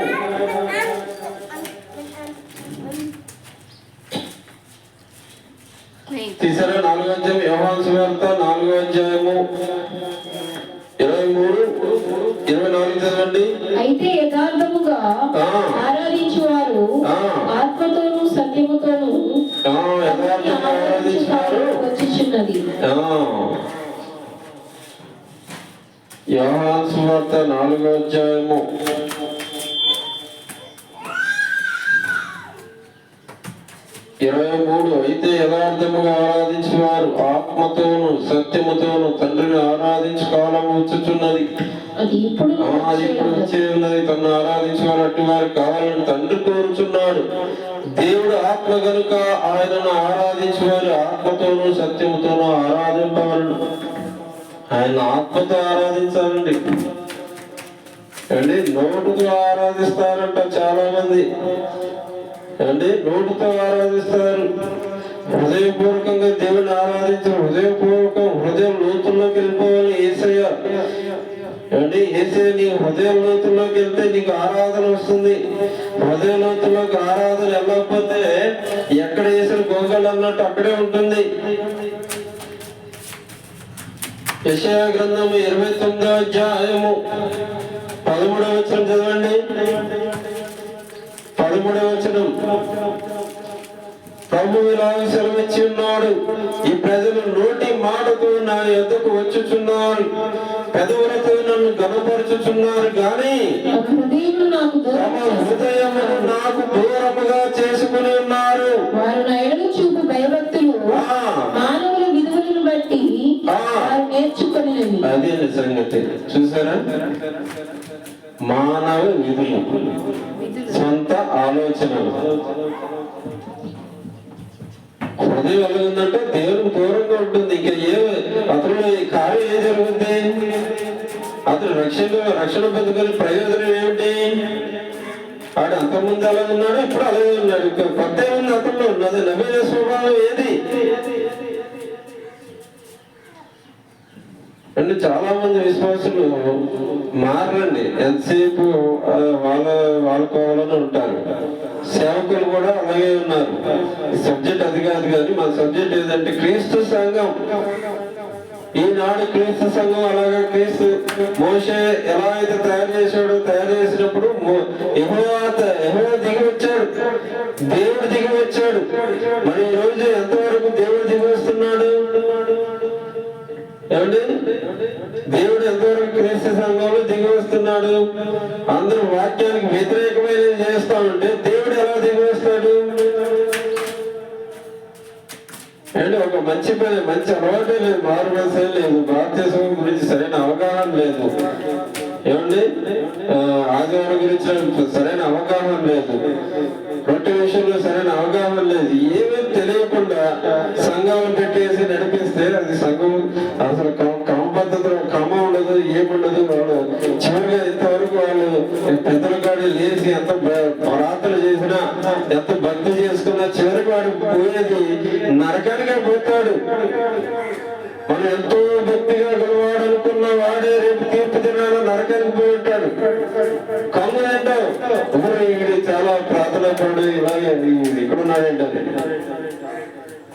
తీసారా? 4వ అధ్యాయం యోహాను సువార్త 4వ అధ్యాయము 23, 24 చదవండి. అయితే యథార్థముగా ఆరాధించువారు ఆత్మతోను సత్యముతోను వచ్చుచున్నది. యోహాను సువార్త 4వ అధ్యాయము 23. అయితే యథార్థముగా ఆరాధించేవారు ఆత్మతోను సత్యముతోను తండ్రిని ఆరాధించు కాలం వచ్చుచున్నది. అది ఇప్పుడు వచ్చే ఉన్నది. తను ఆరాధించేవారు అట్టి వారు కావాలని తండ్రి కోరుచున్నాడు. దేవుడు ఆత్మ కనుక ఆయనను ఆరాధించేవారు ఆత్మతోను సత్యముతోను ఆరాధింపవలను. ఆయన ఆత్మతో ఆరాధించాలండి అండి. నోటుతో ఆరాధిస్తారంట చాలా మంది అండి. నోటితో ఆరాధిస్తారు, హృదయపూర్వకంగా దేవుని ఆరాధించారు. హృదయం లోతుల్లోకి వెళ్ళిపోవాలి. యేసయ్య అండి, యేసయ్య నీ హృదయం లోతుల్లోకి వెళ్తే నీకు ఆరాధన వస్తుంది. హృదయ లోతుల్లోకి ఆరాధన వెళ్ళకపోతే ఎక్కడ వేసిన గొంగళ్ళు అన్నట్టు అక్కడే ఉంటుంది. యెషయా గ్రంథము 29వ అధ్యాయము 13వ వచనం చదవండి. 13వ వచనం. ప్రభువు ఇలాగ సెలవిచ్చి ఉన్నాడు, ఈ ప్రజలు నోటి మాటతో నా యొద్దకు వచ్చుచున్నారు, పెదవులతో నన్ను గణపరచుచున్నారు గాని తమ హృదయమును నాకు దూరముగా చేసుకుని ఉన్నారు. వారు నా ఎడల చూపు భయభక్తులు మానవుల విధులను బట్టి నేర్చుకునేది. అదే సంగతి. చూసారా? మానవ విధులు, సొంత ఆలోచనలు. హృదయం ఎలా ఉందంటే దేవునికి దూరంగా ఉంటుంది. ఇంకా అతను ఈ కార్యం ఏం జరుగుతుంది? అతను రక్షణ పొందుకొని ప్రయోజనం ఏమిటి? వాడు అంతకుముందు అలా ఉన్నాడు, ఇప్పుడు అలాగే ఉన్నాడు. కొత్త ఏముంది అతనిలో? ఉన్నది నవీన స్వభావం ఏది అంటే చాలా మంది విశ్వాసులు మారండి. ఎంతసేపు వాళ్ళకోవాలని ఉంటారు. సేవకులు కూడా అలాగే ఉన్నారు. సబ్జెక్ట్ అది కాదు కానీ మన సబ్జెక్ట్ ఏదంటే క్రీస్తు సంఘం. ఈనాడు క్రీస్తు సంఘం అలాగా క్రీస్తు మోషే ఎలా అయితే తయారు చేసినప్పుడు యెహోవా దిగి వచ్చాడు, దేవుడు దిగి వచ్చాడు. మరి ఈ రోజు ఎంతవరకు దేవుడు దిగి వస్తున్నాడు? ఏమండి, దేవుడు ఎంతవరకు క్రీస్తు సంఘంలో దిగి వస్తున్నాడు? అందరూ వాక్యానికి వ్యతిరేకమైన చేస్తా ఉంటే దేవుడు ఎలా దిగి వస్తాడు? అంటే ఒక మంచి అలవాటే లేదు, మారు మనసే లేదు, భారతదేశం గురించి సరైన అవగాహన లేదు. ఏమండి, ఆదివారం గురించి సరైన అవగాహన లేదు, రొట్టె విషయంలో సరైన అవగాహన లేదు. ఏమీ తెలియకుండా సంఘాలు పెట్టేసి నడిపిస్తే అది సంఘం అసలు క్రమపద్ధతిలో క్రమం ఉండదు, ఏముండదు. వాళ్ళు చివరిగా ఇంతవరకు వాళ్ళు పెద్దల కాడి లేచి ఎంత ప్రార్థన చేసినా, ఎంత భక్తి చేసుకున్నా చివరికి వాడు పోయేది నరకానికే పోతాడు. మనం ఎంతో భక్తిగా గెలవాడు అనుకున్న వాడే రేపు తీర్పు దినాల నరకానికి పోయి ఉంటాడు. కమ్ము అంటావు, ఇది చాలా ప్రార్థన పడు, ఇలాగే ఇక్కడున్నాడంటే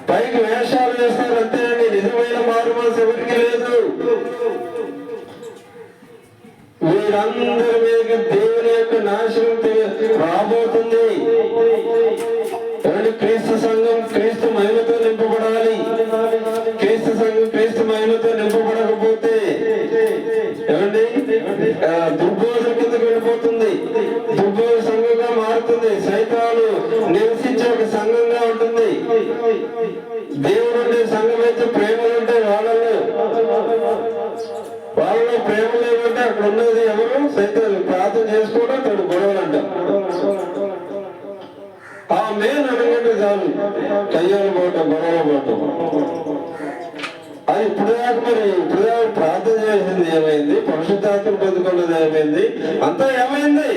పైకి వేషాలు వేస్తారు అంతేనండి. నిజమైన మారు మనసు ఎవరికి లేదు. వీరందరి మీద దేవుని యొక్క నాశనం రాబోతుంది. క్రీస్తు సంఘం క్రీస్తు మహిమతో నింపబడాలి. క్రీస్తు సంఘం క్రీస్తు మహిమతో నింపబడకపోతే ఏమండి దుర్బోధ కిందకి వెళ్ళిపోతుంది, దుర్బోధ సంఘంగా మారుతుంది. ప్రేమ లేదంటే అక్కడ ఉన్నది ఎవరు? సైతాను. ప్రార్థన చేసుకోవడం తడు గొడవలు అంట. ఆ మెయిన్ అనుకుంటే చాలు, కయ్యాలు పోవటం, గొడవలు పోవటం. అది ఇప్పుడు ప్రార్థన చేసింది ఏమైంది? పరిశుద్ధాత్మ పొందుకున్నది ఏమైంది? అంతా ఏమైంది?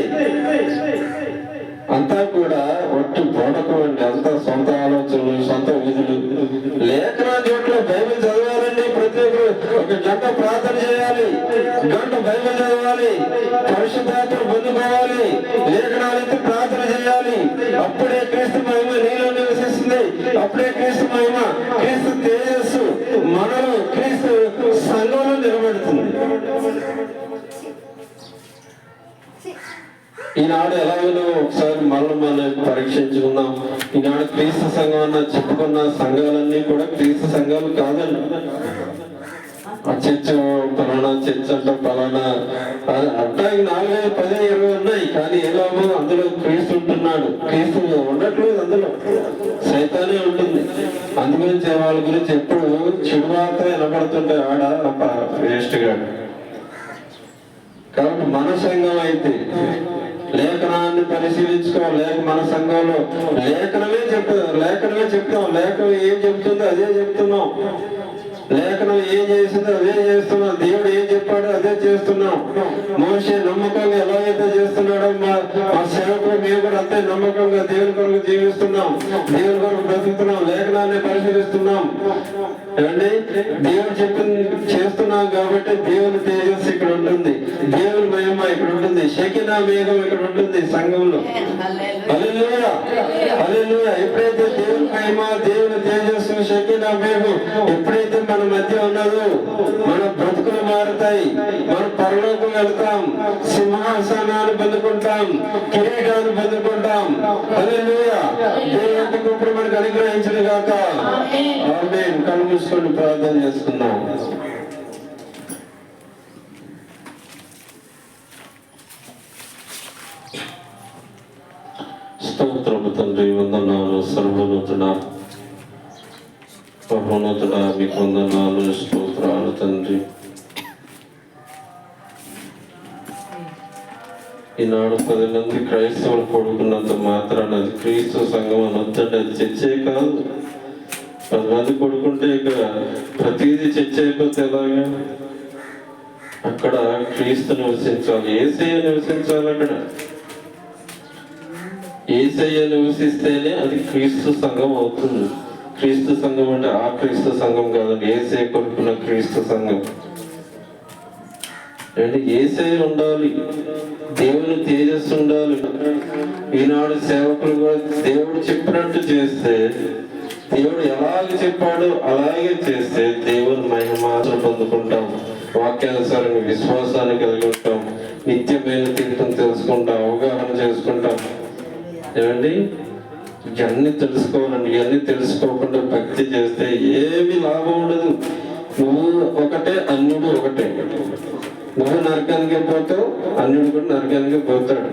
అంతా కూడా ఒట్టి బోడకం అండి. అంతా సొంత ఆలోచనలు, సొంత విధులు. లేఖన చోట్ల బైబిల్ చదవాలండి. ప్రతి ఒక్కరు ఒక గంట ప్రార్థన చేయాలి, గంట బైబిల్ చదవాలి, పరిశుద్ధాత్మ పొందుకోవాలి, లేఖనాలైతే ప్రార్థన చేయాలి. అప్పుడే క్రీస్తు మహిమ నీలో నివసిస్తుంది. అప్పుడే క్రీస్తు మహిమ, క్రీస్తు తేజస్సు మనలో, క్రీస్తు సంఘంలో నిలబడుతుంది. ఈనాడు ఎలాగో ఒకసారి మనం పరీక్షించుకుందాం. ఈనాడు క్రీస్తు సంఘం అన్న చెప్పుకున్న సంఘాలన్నీ కూడా క్రీస్తు సంఘాలు కాదండి. ఆ చర్చ పలానా చర్చ అంట, పలానా అట్లా 4, 10, 20 ఉన్నాయి. కానీ ఎలాగో అందులో క్రీస్తు ఉంటున్నాడు. క్రీస్తు ఉండట్లేదు, అందులో సైతానే ఉంటుంది. అందుగురించి వాళ్ళ గురించి ఎప్పుడు చెడు వార్త వినపడుతుంటే ఆడ వేస్ట్ గా. కాబట్టి మన సంఘం అయితే లేఖనాన్ని పరిశీలించుకోవాలి. మన సంఘంలో లేఖనమే చెప్తాం. లేఖనం ఏం చెప్తుందో అదే చెప్తున్నాం. లేఖనం ఏం చేసిందో అదే చేస్తున్నాం. దేవుడు ఏం చెప్పాడో అదే చేస్తున్నాం. మోషే నమ్మకంగా ఎలాగైతే చేస్తున్నాడో మా సేవకులు మేము కూడా అంతే నమ్మకంగా దేవుని కొరకు జీవిస్తున్నాం, దేవుని కొరకు బ్రతుకుతున్నాం, లేఖనాన్ని పరిశీలిస్తున్నాం. ఏమండి, దేవుడు చెప్పింది చేస్తున్నాం కాబట్టి దేవుని తేజస్సు ఇక్కడ ఉంటుంది, దేవుని మహిమ ఇక్కడ ఉంటుంది, షకినా మేఘం ఇక్కడ ఉంటుంది సంఘంలో. హల్లెలూయా, హల్లెలూయా. ఎప్పుడైతే దేవుని మహిమ, దేవుని తేజస్సు, షకినా మేఘం ఎప్పుడైతే మన మధ్య ఉన్నదో మన బ్రతుకులు మారుతాయి. మనం పరలోకం వెళ్తాం, సింహాసనాన్ని పొందుకుంటాం, కిరీటాన్ని పొందుకుంటాం. హల్లెలూయా. దేవుని కృపను మనకు అనుగ్రహించును గాక. ఆమేన్. కళ్ళు మూసుకొని ప్రార్థన చేసుకుందాం. స్తోత్రము తండ్రి, వందనాలు. సర్వోన్నతుడా, మహోన్నతుడా, మీకు వందనాలు, స్తోత్రాలు తండ్రి. ఈనాడు 10 మంది క్రైస్తవులు కొడుకున్నంత మాత్రాన అది క్రీస్తు సంఘం అనొద్దండి. అది చర్చే కాదు. 10 మంది కొడుకుంటే ఇక ప్రతిదీ చర్చ అయిపోతే ఎలాగా? అక్కడ క్రీస్తు నివసించాలి, యేసయ్య నివసించాలి. అక్కడ యేసయ్య నివసిస్తేనే అది క్రీస్తు సంఘం అవుతుంది. క్రీస్తు సంఘం అంటే ఆ క్రీస్తు సంఘం కాదండి, యేసయ్య కొడుకున్న క్రీస్తు సంఘం. అంటే యేసయ్య ఉండాలి, దేవుని తేజస్సు ఉండాలి. ఈనాడు సేవకులు కూడా దేవుడు చెప్పినట్టు చేస్తే, దేవుడు ఎలాగ చెప్పాడో అలాగే చేస్తే దేవుని మహిమాను పొందుకుంటాం, వాక్యానుసారంగా విశ్వాసాన్ని కలిగి ఉంటాం, నిత్యమైన తీర్థం తెలుసుకుంటాం, అవగాహన చేసుకుంటాం. ఏమండి, ఇవన్నీ తెలుసుకోవాలండి. ఇవన్నీ తెలుసుకోకుండా భక్తి చేస్తే ఏమి లాభం ఉండదు. నువ్వు ఒకటే, అన్యుడు ఒకటే. నువ్వు నరకానికి పోతావు, అన్యుడు కూడా నరకానికి పోతాడు.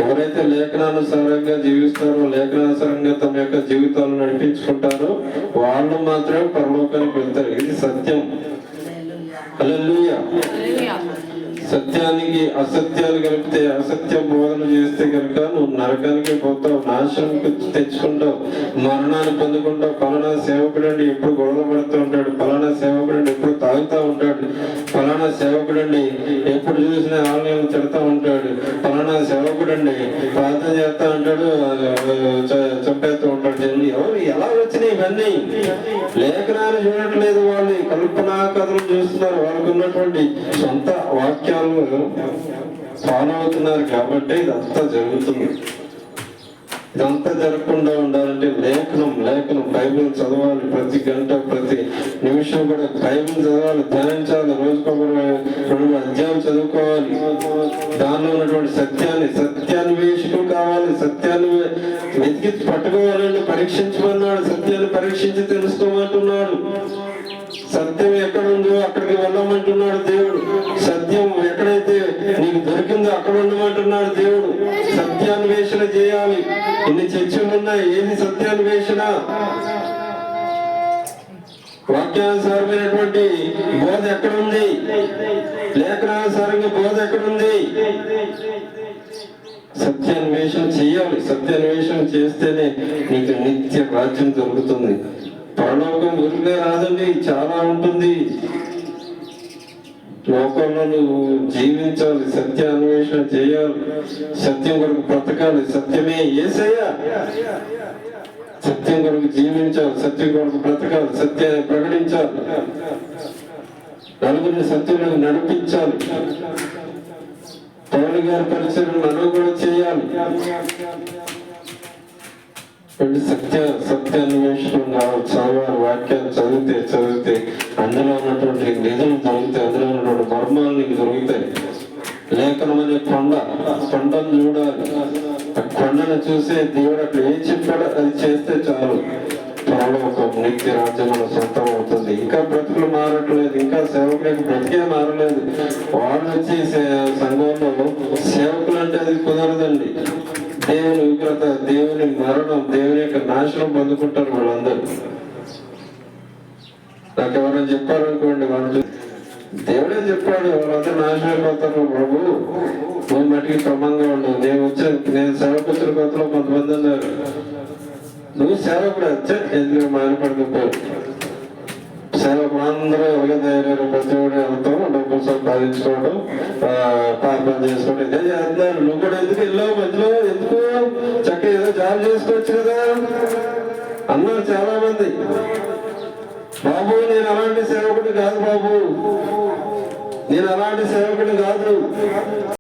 ఎవరైతే లేఖనానుసారంగా జీవిస్తారో, లేఖనానుసారంగా తమ యొక్క జీవితాలను నడిపించుకుంటారో వాళ్ళు మాత్రమే పరలోకానికి వెళ్తారు. ఇది సత్యం. హల్లెలూయా. సత్యానికి అసత్యాలు కలిపితే, అసత్యం బోధన చేస్తే కనుక నువ్వు నరకానికి పోతావు, నాశనానికి తెచ్చుకుంటావు, మరణాన్ని పొందుకుంటావు. ఫలానా సేవకుడండి ఎప్పుడు గొడవ పడుతూ ఉంటాడు, ఫలానా సేవకుడండి ఎప్పుడు తాగుతూ ఉంటాడు, ఫలానా సేవకుడండి ఎప్పుడు చూసినా ఆలయాలు తిడతా ఉంటాడు, ఫలానా సేవకుడండి ప్రార్థన చేస్తా ఉంటాడు, చంపేస్తూ ఉంటాడు. ఎవరు ఎలా వచ్చినాయి ఇవన్నీ? లేఖనాలు చూడట్లేదు, వాళ్ళు కల్పనా కథలు చూస్తున్నారు. వాళ్ళకు ఉన్నటువంటి సొంత వాక్యాలు ఫాలో అవుతున్నారు కాబట్టి ఇదంతా జరుగుతుంది. ఇదంతా జరగకుండా ఉండాలంటే లేఖనం బైబిల్ చదవాలి. ప్రతి గంట, ప్రతి నిమిషం కూడా బైబిల్ చదవాలి, ధ్యానించాలి. రోజుకొక 2 అధ్యాయాలు చదువుకోవాలి. దానిలో ఉన్నటువంటి సత్యాన్వేషకులు కావాలి. సత్యాన్ని వెతికి పట్టుకోవాలని పరీక్షించమన్నాడు. సత్యాన్ని పరీక్షించి తెలుసుకోమంటున్నాడు. సత్యం ఎక్కడుందో అక్కడికి వెళ్ళమంటున్నాడు దేవుడు. సత్యం ఎక్కడైతే నీకు దొరికిందో అక్కడ ఉండమంటున్నాడు దేవుడు. సత్యాన్వేషణ చేయాలి. ఇన్ని చర్చలు ఉన్నాయి, ఏది సత్యాన్వేషణ? వాక్యానుసారమైనటువంటి బోధ ఎక్కడుంది? లేఖనానుసారంగా బోధ ఎక్కడుంది? సత్యాన్వేషణ చేయాలి. సత్యాన్వేషణ చేస్తేనే నీకు నిత్య రాజ్యం దొరుకుతుంది. పరలోకం ఊరికే రాదండి, చాలా ఉంటుంది. లోకంలో నువ్వు జీవించాలి, సత్యాన్వేషణ చేయాలి, సత్యం కొరకు బ్రతకాలి. సత్యమే యేసయ్య. సత్యం కొరకు జీవించాలి, సత్యం కొరకు బ్రతకాలి, సత్యాన్ని ప్రకటించాలి, నలుగురిని సత్యంలో నడిపించాలి. పౌలు గారి పరిచయం మనం కూడా చేయాలి. సత్యాన్వేషణ చదవాలి. వాక్యాలు చదివితే అందులో ఉన్నటువంటి నిజం దొరుకుతాయి, అందులో ఉన్నటువంటి మర్మాలు నీకు దొరుకుతాయి. లేఖనం అనే కొండను చూడాలి. ఆ కొండను చూసే దేవుడు అక్కడ ఏం చెప్పాడో అది చేస్తే చాలు, పరలోకం నిత్య రాజ్యం మన సొంతం అవుతుంది. ఇంకా బ్రతుకులు మారట్లేదు, ఇంకా సేవకులకు బ్రతికే మారలేదు. వాళ్ళు వచ్చి సంఘంలో సేవకులు అంటే అది కుదరదండి. దేవుని ఉగ్రత, దేవుని మరణం, దేవుని యొక్క నాశనం పొందుకుంటారు వాళ్ళందరూ. నాకు ఎవరైనా చెప్పారనుకోండి, వాళ్ళు దేవుడే చెప్పాడు వాళ్ళందరూ నాశనం అయిపోతారు. ప్రభు నువ్వు మట్టికి క్రమంగా ఉండవు. నేను సేవకు వచ్చిన కొత్తలో కొంతమంది అన్నారు, నువ్వు సేవకుడు వచ్చా ఎందుకు మాయపడిపోయావు. సేవకుడు అందరూ ఎవరిగా తయారయ్యారు. ప్రతివాడు వెళ్తాం, డబ్బులు సంపాదించుకోవడం, పాపం చేసుకోవడం, ఇదే చేస్తున్నారు. నువ్వు కూడా ఎందుకు వెళ్ళావు మధ్యలో? ఎందుకు చక్కగా ఏదో జాబ్ చేసుకోవచ్చు కదా అన్నారు చాలా మంది. బాబు నేను అలాంటి సేవకుడు కాదు, బాబు నేను అలాంటి సేవకుడు కాదు.